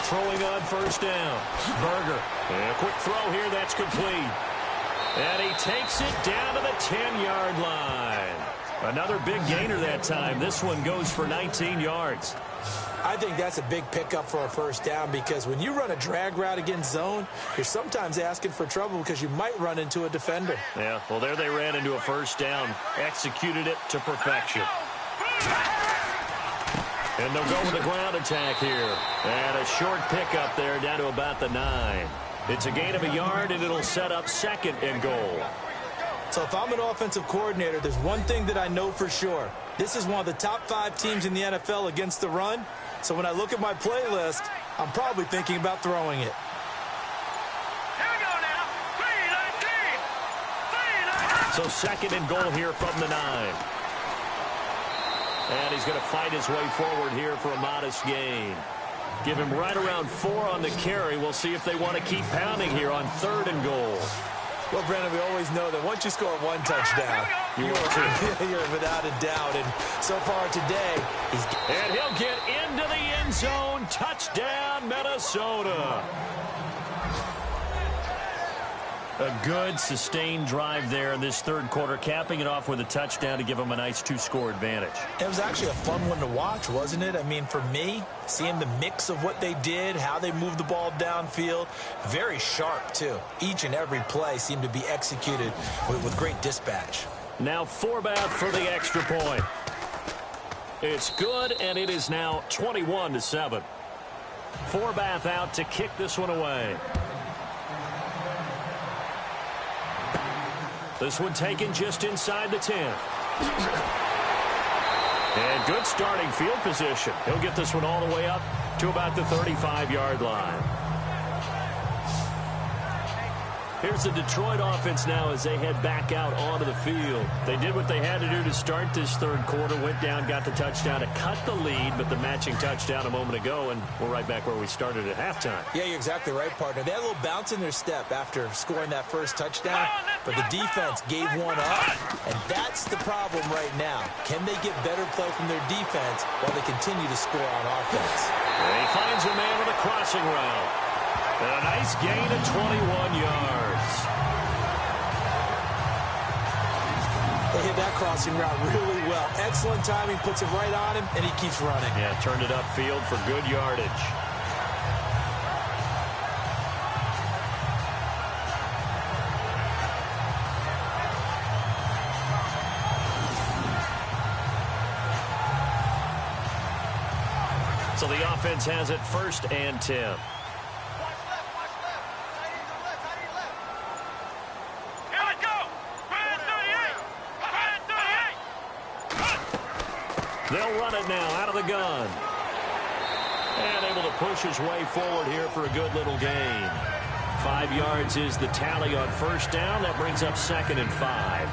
A: Throwing on first down. Berger. And a quick throw here. That's complete. And he takes it down to the 10-yard line. Another big gainer that time. This one goes for 19 yards.
B: I think that's a big pickup for a first down because when you run a drag route against zone, you're sometimes asking for trouble because you might run into a defender.
A: Yeah, well, there they ran into a first down. Executed it to perfection. And they'll go with a ground attack here. And a short pickup there down to about the 9. It's a gain of a yard, and it'll set up 2nd and goal.
B: So if I'm an offensive coordinator, there's one thing that I know for sure. This is one of the top 5 teams in the NFL against the run. So when I look at my playlist, I'm probably thinking about throwing it.
D: Here we go now. 3-19. 3-19.
A: So 2nd and goal here from the 9. And he's going to fight his way forward here for a modest gain. Give him right around 4 on the carry. We'll see if they want to keep pounding here on 3rd and goal.
B: Well, Brandon, we always know that once you score 1 touchdown, you're without a doubt. And so far today,
A: and he'll get into the end zone. Touchdown, Minnesota. A good, sustained drive there in this 3rd quarter, capping it off with a touchdown to give them a nice 2-score advantage.
B: It was actually a fun one to watch, wasn't it? I mean, for me, seeing the mix of what they did, how they moved the ball downfield, very sharp, too. Each and every play seemed to be executed with great dispatch.
A: Now Forbath for the extra point. It's good, and it is now 21-7. Forbath out to kick this one away. This one taken just inside the 10. And good starting field position. He'll get this one all the way up to about the 35-yard line. Here's the Detroit offense now as they head back out onto the field. They did what they had to do to start this 3rd quarter, went down, got the touchdown to cut the lead, but the matching touchdown a moment ago, and we're right back where we started at halftime.
B: Yeah, you're exactly right, partner. They had a little bounce in their step after scoring that first touchdown, but the defense gave one up, and that's the problem right now. Can they get better play from their defense while they continue to score on offense?
A: And he finds a man with a crossing route. And a nice gain of 21 yards.
B: They hit that crossing route really well. Excellent timing, puts it right on him, and he keeps running.
A: Yeah, turned it upfield for good yardage. So the offense has it 1st and 10. They'll run it now out of the gun. And able to push his way forward here for a good little gain. 5 yards is the tally on 1st down. That brings up 2nd and 5.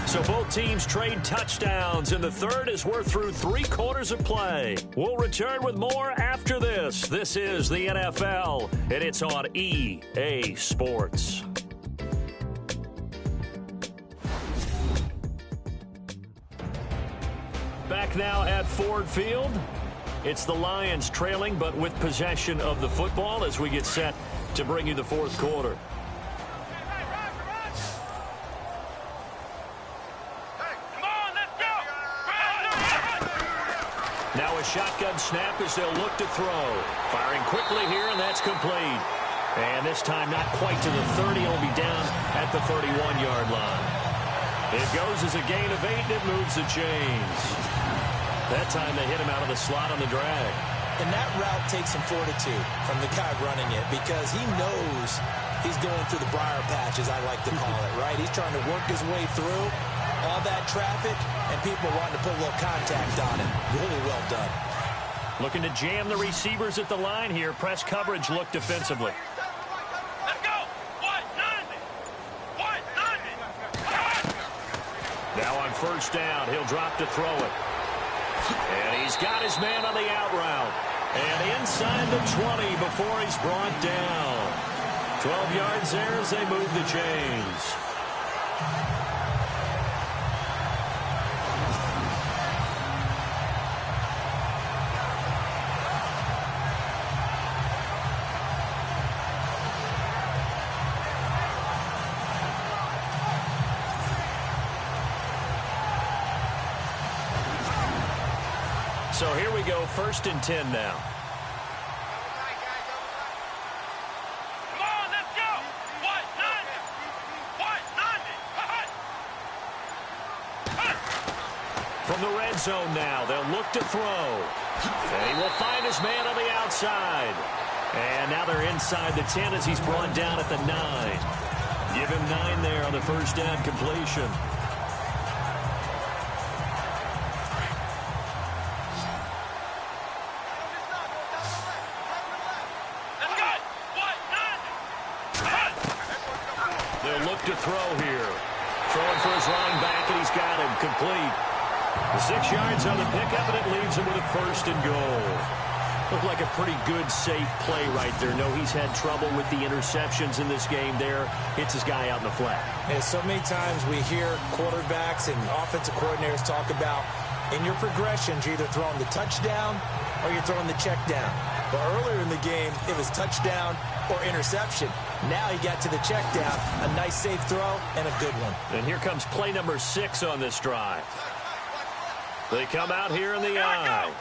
A: So both teams trade touchdowns, and the 3rd as we're through 3 quarters of play. We'll return with more after this. This is the NFL, and it's on EA Sports. Back now at Ford Field. It's the Lions trailing, but with possession of the football as we get set to bring you the 4th quarter. Now a shotgun snap as they'll look to throw. Firing quickly here, and that's complete. And this time not quite to the 30. It'll be down at the 31-yard line. It goes as a gain of 8, and it moves the chains. That time they hit him out of the slot on the drag.
B: And that route takes some fortitude from the guy running it because he knows he's going through the briar patch, as I like to call it, right? He's trying to work his way through all that traffic, and people wanting to put a little contact on him. Really well done.
A: Looking to jam the receivers at the line here. Press coverage look defensively.
D: Let's go. 1-9.
A: Now on 1st down, he'll drop to throw it. And he's got his man on the out route. And inside the 20 before he's brought down. 12 yards there as they move the chains. So here we go, 1st and 10 now.
D: Come on, let's go. What? None. What? None.
A: From the red zone now, they'll look to throw. And he will find his man on the outside. And now they're inside the 10 as he's brought down at the 9. Give him 9 there on the first down completion.
D: Let's go. What? None.
A: They'll look to throw here. Throwing for his running back, and he's got him complete. 6 yards on the pickup, and it leaves him with a 1st and goal. Looked like a pretty good, safe play right there. No, he's had trouble with the interceptions in this game there. Hits his guy out in the flat.
B: And so many times we hear quarterbacks and offensive coordinators talk about in your progressions, you're either throwing the touchdown or you're throwing the check down. But earlier in the game, it was touchdown or interception. Now he got to the check down, a nice safe throw, and a good one.
A: And here comes play number 6 on this drive. They come out here in the eye.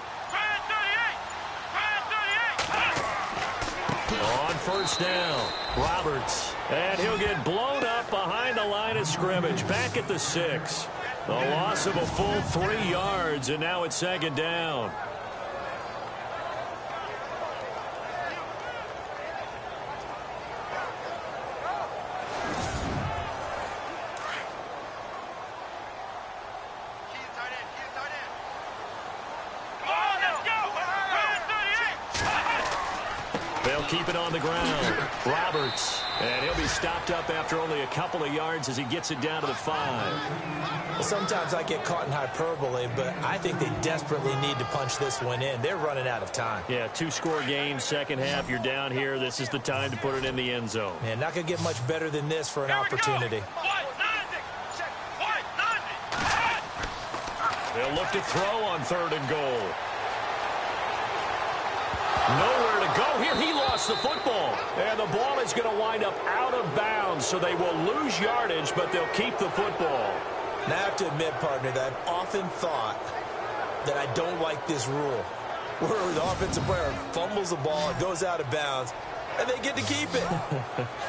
A: On 1st down, Roberts. And he'll get blown up behind the line of scrimmage. Back at the 6. A loss of a full 3 yards, and now it's 2nd down. They'll keep it on the ground. Roberts. And he'll be stopped up after only a couple of yards as he gets it down to the 5.
B: Sometimes I get caught in hyperbole, but I think they desperately need to punch this one in. They're running out of time.
A: Yeah, 2-score game, second half. You're down here. This is the time to put it in the end zone.
B: Man, not going to get much better than this for an opportunity.
A: They'll look to throw on 3rd and goal. Nowhere to go here. He lost the football. And the ball is going to wind up out of bounds, so they will lose yardage, but they'll keep the football.
B: Now, I have to admit, partner, that I've often thought that I don't like this rule, where the offensive player fumbles the ball, it goes out of bounds, and they get to keep it.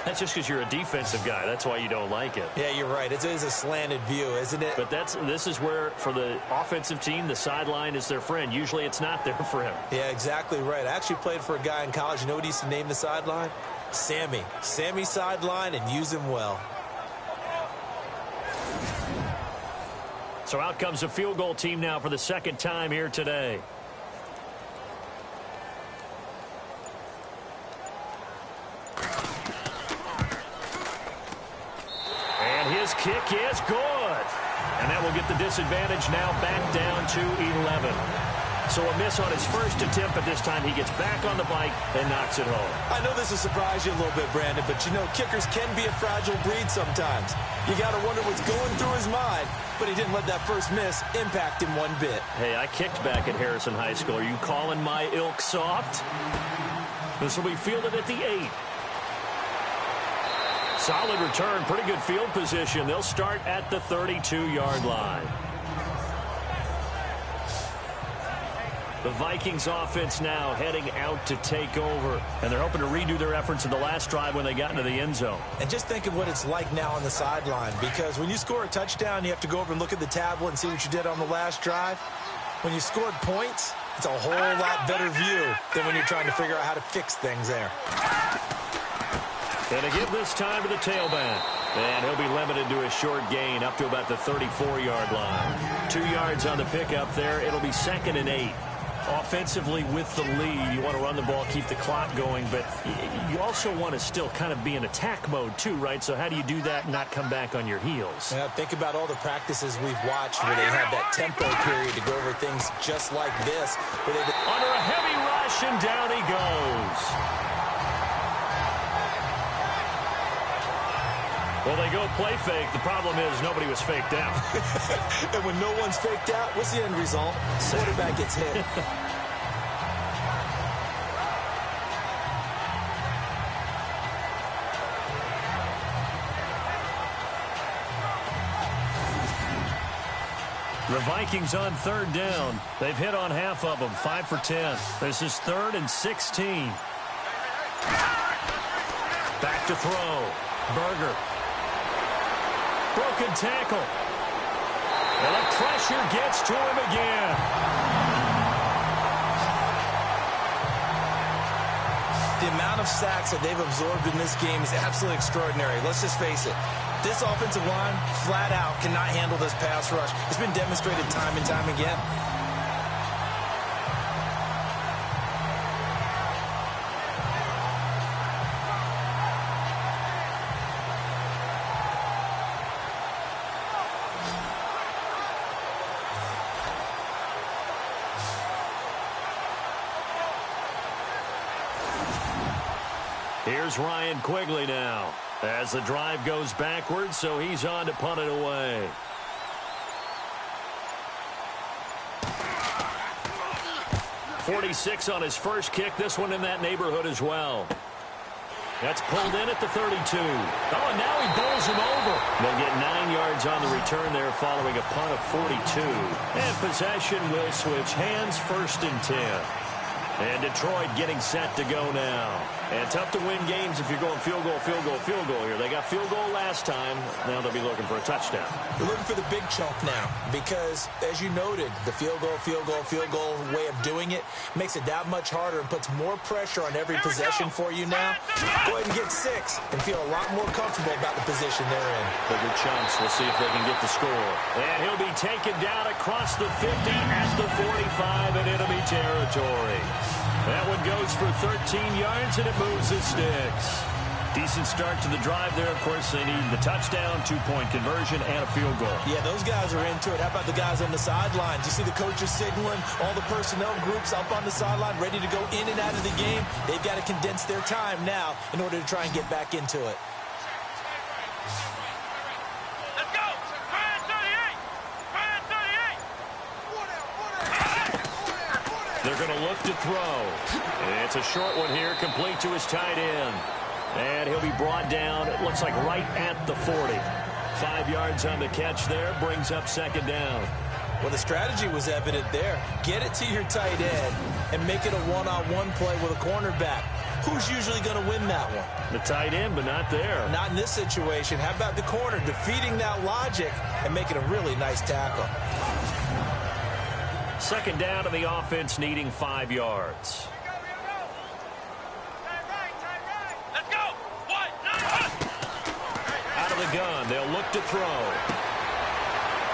A: That's just because you're a defensive guy. That's why you don't like it.
B: Yeah, you're right. It is a slanted view, isn't it?
A: But this is where, for the offensive team, the sideline is their friend. Usually it's not there for him.
B: Yeah, exactly right. I actually played for a guy in college. You know what he used to name the sideline? Sammy. Sammy sideline, and use him well.
A: So out comes a field goal team now for the 2nd time here today. And his kick is good. And that will get the disadvantage now back down to 11. So a miss on his first attempt, but this time he gets back on the bike and knocks it home.
B: I know this will surprise you a little bit, Brandon, but you know kickers can be a fragile breed sometimes. You got to wonder what's going through his mind, but he didn't let that first miss impact him one bit.
A: Hey, I kicked back at Harrison High School. Are you calling my ilk soft? This will be fielded at the 8. Solid return, pretty good field position. They'll start at the 32-yard line. The Vikings offense now heading out to take over. And they're hoping to redo their efforts in the last drive when they got into the end zone.
B: And just think of what it's like now on the sideline, because when you score a touchdown, you have to go over and look at the tablet and see what you did on the last drive. When you scored points, it's a whole lot better view than when you're trying to figure out how to fix things there.
A: And to give this time to the tailback. And he'll be limited to a short gain up to about the 34-yard line. 2 yards on the pickup there. It'll be 2nd and 8. Offensively with the lead, you want to run the ball, keep the clock going, but you also want to still kind of be in attack mode too, right? So how do you do that and not come back on your heels?
B: Yeah, think about all the practices we've watched where they have that tempo period to go over things just like this. Where they
A: under a heavy rush, and down he goes. Well, they go play fake. The problem is nobody was faked out.
B: And when no one's faked out, what's the end result? Quarterback gets hit.
A: The Vikings on third down. They've hit on half of them, 5 for 10. This is 3rd and 16. Back to throw. Berger. Broken tackle. And the pressure gets to him again.
B: The amount of sacks that they've absorbed in this game is absolutely extraordinary. Let's just face it. This offensive line, flat out, cannot handle this pass rush. It's been demonstrated time and time again.
A: Here's Ryan Quigley now as the drive goes backwards, so he's on to punt it away. .46 on his first kick. This one in that neighborhood as well. That's pulled in at the 32. Oh, and now he bowls him over. They'll get 9 yards on the return there following a punt of 42. And possession will switch hands, 1st and 10. And Detroit getting set to go now. And tough to win games if you're going field goal, field goal, field goal here. They got field goal last time. Now they'll be looking for a touchdown.
B: They're looking for the big chunk now because, as you noted, the field goal, field goal, field goal way of doing it makes it that much harder and puts more pressure on every possession for you now. Go ahead and get 6 and feel a lot more comfortable about the position they're in.
A: Bigger chunks. We'll see if they can get the score. And he'll be taken down across the 50 at the 45 in enemy territory. That one goes for 13 yards, and it moves the sticks. Decent start to the drive there. Of course, they need the touchdown, 2-point conversion, and a field goal.
B: Yeah, those guys are into it. How about the guys on the sidelines? You see the coaches signaling, all the personnel groups up on the sideline, ready to go in and out of the game. They've got to condense their time now in order to try and get back into it.
D: Let's go! Ryan 38! Ryan 38!
A: They're going to look to throw. And it's a short one here, complete to his tight end. And he'll be brought down, it looks like right at the 40. 5 yards on the catch there, brings up 2nd down.
B: Well, the strategy was evident there. Get it to your tight end and make it a one-on-one play with a cornerback. Who's usually going to win that one?
A: The tight end, but not there.
B: Not in this situation. How about the corner defeating that logic and making a really nice tackle?
A: 2nd down, and the offense needing 5 yards. Gun. They'll look to throw.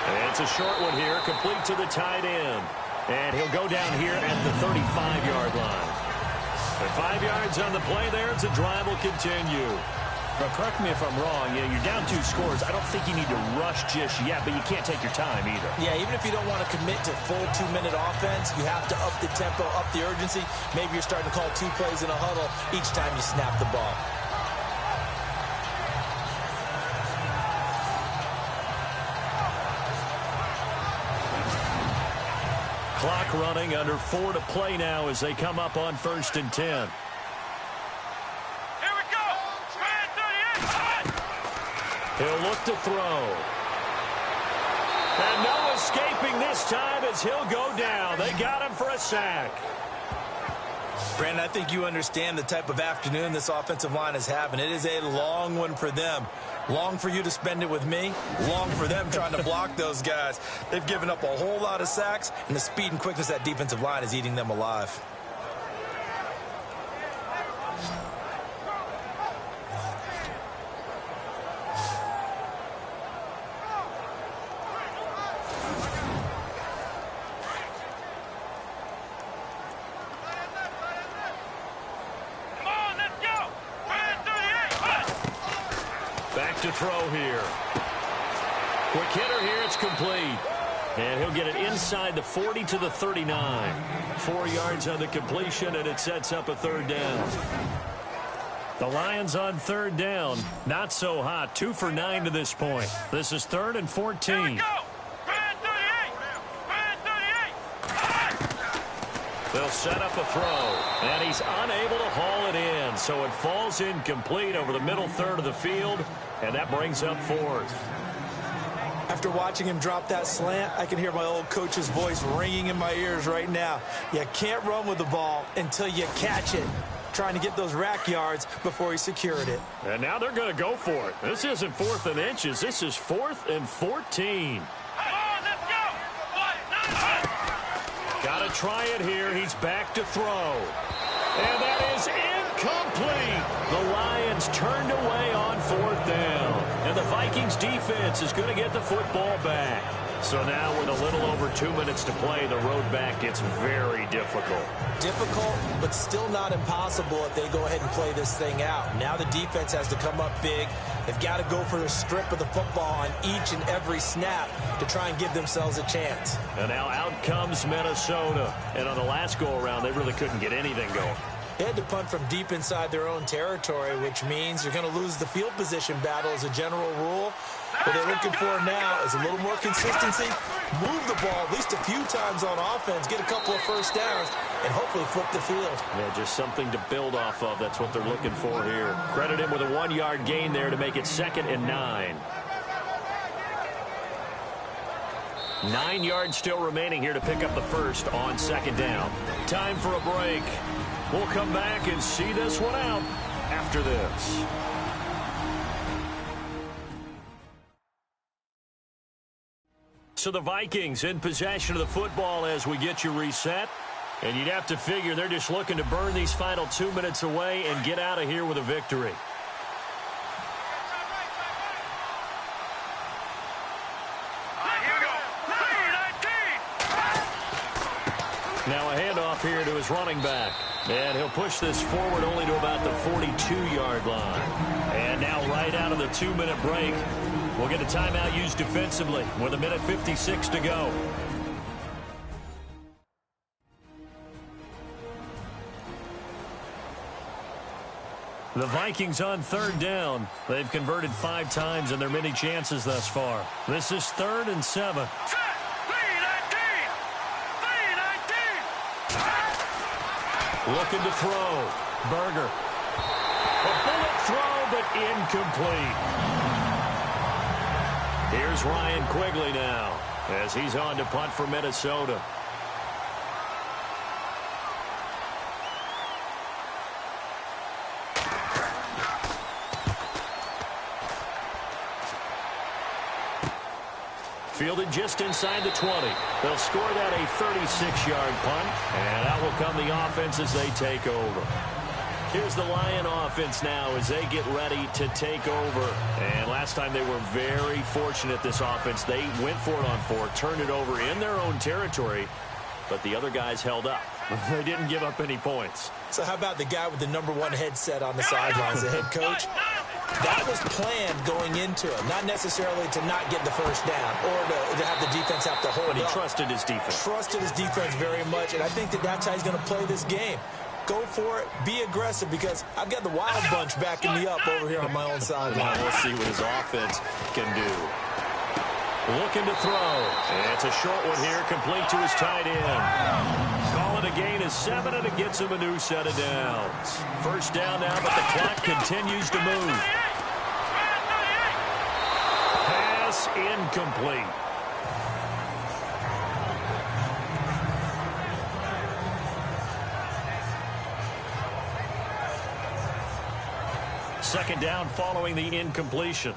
A: And it's a short one here, complete to the tight end. And he'll go down here at the 35-yard line. And 5 yards on the play there as the drive will continue. Now, correct me if I'm wrong. You're down 2 scores. I don't think you need to rush just yet, but you can't take your time either.
B: Yeah, even if you don't want to commit to full 2-minute offense, you have to up the tempo, up the urgency. Maybe you're starting to call 2 plays in a huddle each time you snap the ball.
A: Clock running, under 4 to play now as they come up on 1st and 10.
D: Here we go! Ryan 38!
A: He'll look to throw. And no escaping this time as he'll go down. They got him for a sack.
B: Brandon, I think you understand the type of afternoon this offensive line is having. It is a long one for them. Long for you to spend it with me. Long for them trying to block those guys. They've given up a whole lot of sacks, and the speed and quickness of that defensive line is eating them alive.
A: To throw here. Quick hitter here, it's complete. And he'll get it inside the 40 to the 39. 4 yards on the completion, and it sets up a 3rd down. The Lions on 3rd down. Not so hot. 2 for 9 to this point. This is 3rd and 14.
D: Here we go! Ryan 38! Ryan 38!
A: They'll set up a throw, and he's unable to haul it in. So it falls incomplete over the middle 3rd of the field. And that brings up 4th.
B: After watching him drop that slant, I can hear my old coach's voice ringing in my ears right now. You can't run with the ball until you catch it. Trying to get those rack yards before he secured it.
A: And now they're going to go for it. This isn't 4th and inches. This is 4th and 14.
D: Come on, let's go.
A: Got to try it here. He's back to throw. And that is incomplete. The Lions turned away on 4th down. And the Vikings defense is going to get the football back. So now with a little over 2 minutes to play, the road back gets very difficult.
B: Difficult, but still not impossible if they go ahead and play this thing out. Now the defense has to come up big. They've got to go for the strip of the football on each and every snap to try and give themselves a chance.
A: And now out comes Minnesota. And on the last go-around, they really couldn't get anything going.
B: They had to punt from deep inside their own territory, which means you're going to lose the field position battle as a general rule. What they're looking for now is a little more consistency, move the ball at least a few times on offense, get a couple of first downs, and hopefully flip the field.
A: Yeah, just something to build off of. That's what they're looking for here. Credit him with a 1-yard gain there to make it 2nd and 9. 9 yards still remaining here to pick up the first on 2nd down. Time for a break. We'll come back and see this one out after this. So the Vikings in possession of the football as we get you reset. And you'd have to figure they're just looking to burn these final 2 minutes away and get out of here with a victory. Now a handoff here to his running back. And he'll push this forward only to about the 42-yard line. And now right out of the 2-minute break, we'll get a timeout used defensively with 1:56 to go. The Vikings on 3rd down. They've converted 5 times in their many chances thus far. This is 3rd and 7. Looking to throw. Berger. A bullet throw, but incomplete. Here's Ryan Quigley now as he's on to punt for Minnesota. Fielded just inside the 20. They'll score that a 36-yard punt, and out will come the offense as they take over. Here's the Lion offense now as they get ready to take over. And last time they were very fortunate, this offense. They went for it on 4, turned it over in their own territory, but the other guys held up. They didn't give up any points.
B: So how about the guy with the #1 headset on the sidelines, the head coach? That was planned going into it, not necessarily to not get the first down or to have the defense have to hold up.
A: But he trusted his defense.
B: Trusted his defense very much, and I think that's how he's going to play this game. Go for it, be aggressive, because I've got the wild bunch backing me up over here on my own sideline.
A: We'll see what his offense can do. Looking to throw. And it's a short one here, complete to his tight end. Call it a gain of 7, and it gets him a new set of downs. First down now, but the clock continues to move. Pass incomplete. Second down following the incompletion.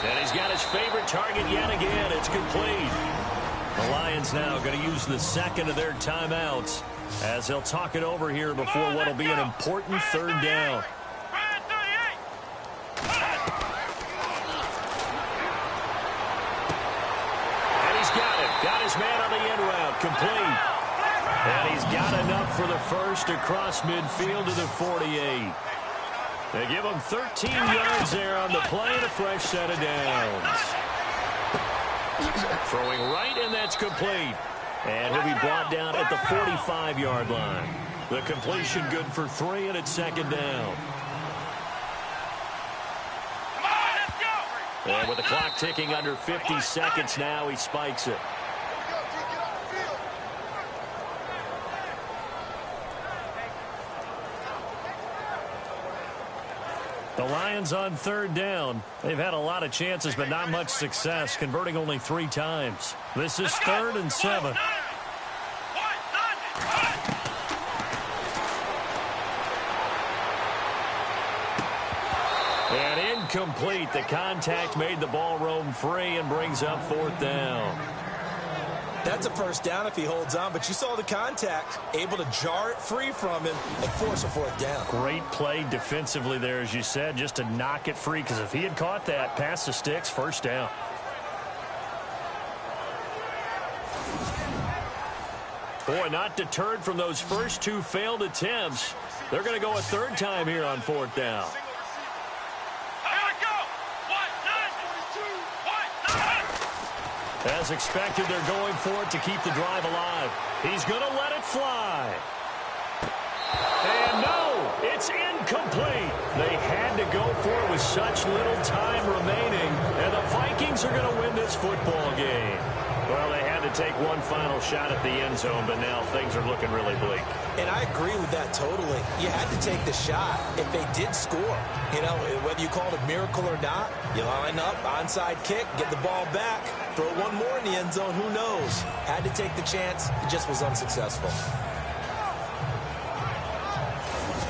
A: And he's got his favorite target yet again. It's complete. The Lions now going to use the second of their timeouts as they'll talk it over here before what will be an important 3rd down. And he's got it. Got his man on the end route. Complete. And he's got enough for the first across midfield to the 48. They give him 13 yards there on the play and a fresh set of downs. Throwing right, and that's complete. And he'll be brought down at the 45-yard line. The completion good for 3, and it's 2nd down. And with the clock ticking under 50 seconds now, he spikes it. The Lions on third down. They've had a lot of chances, but not much success, converting only 3 times. This is 3rd and 7. And incomplete. The contact made the ball roam free and brings up 4th down.
B: That's a first down if he holds on, but you saw the contact, able to jar it free from him and force a 4th down.
A: Great play defensively there, as you said, just to knock it free, because if he had caught that, past the sticks, 1st down. Boy, not deterred from those first 2 failed attempts. They're going to go a 3rd time here on 4th down. As expected, they're going for it to keep the drive alive. He's going to let it fly. And no, it's incomplete. They had to go for it with such little time remaining, and the Vikings are going to win this football game. Well, they had to take one final shot at the end zone, but now things are looking really bleak.
B: And I agree with that totally. You had to take the shot if they did score. You know, whether you call it a miracle or not, you line up, onside kick, get the ball back, throw one more in the end zone, who knows? Had to take the chance. It just was unsuccessful.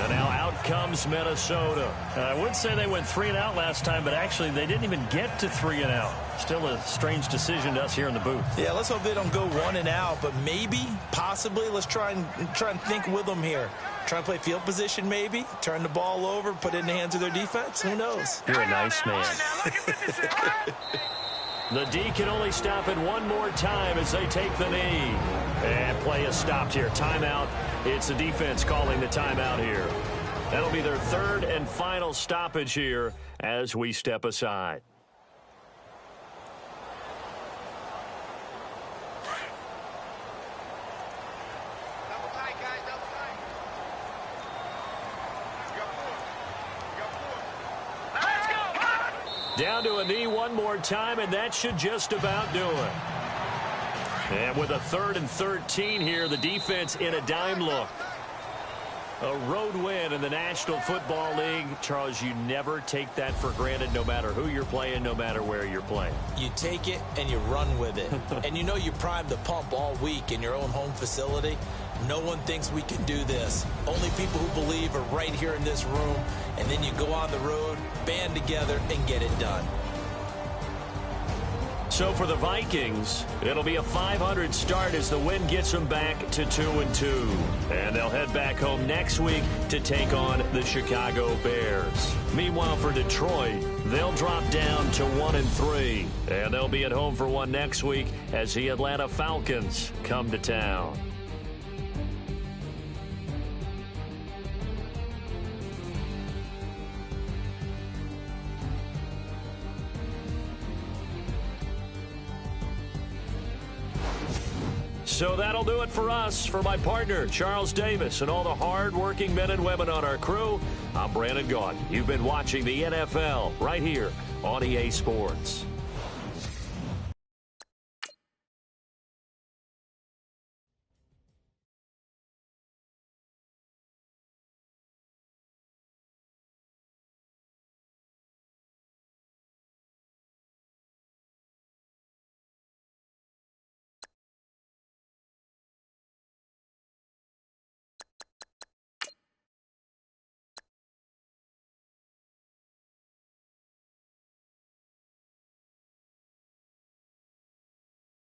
A: And now out comes Minnesota. I would say they went 3 and out last time, but actually they didn't even get to 3 and out. Still a strange decision to us here in the booth.
B: Yeah, let's hope they don't go 1 and out, but maybe, possibly, let's try and think with them here. Try and play field position maybe, turn the ball over, put it in the hands of their defense. Who knows?
A: You're a nice man. The D can only stop it one more time as they take the knee. And play is stopped here. Timeout. It's the defense calling the timeout here. That'll be their 3rd and final stoppage here as we step aside.
D: Double tight, guys, double tight. Let's go!
A: Down to a knee one more time, and that should just about do it. And with a 3rd and 13 here, the defense in a dime look. A road win in the National Football League. Charles, you never take that for granted, no matter who you're playing, no matter where you're playing.
B: You take it and you run with it. And you know you primed the pump all week in your own home facility. No one thinks we can do this. Only people who believe are right here in this room. And then you go on the road, band together, and get it done.
A: So for the Vikings, it'll be a 500 start as the win gets them back to 2-2. And they'll head back home next week to take on the Chicago Bears. Meanwhile, for Detroit, they'll drop down to 1-3. And they'll be at home for one next week as the Atlanta Falcons come to town. So that'll do it for us. For my partner, Charles Davis, and all the hard-working men and women on our crew, I'm Brandon Gaudin. You've been watching the NFL right here on EA Sports.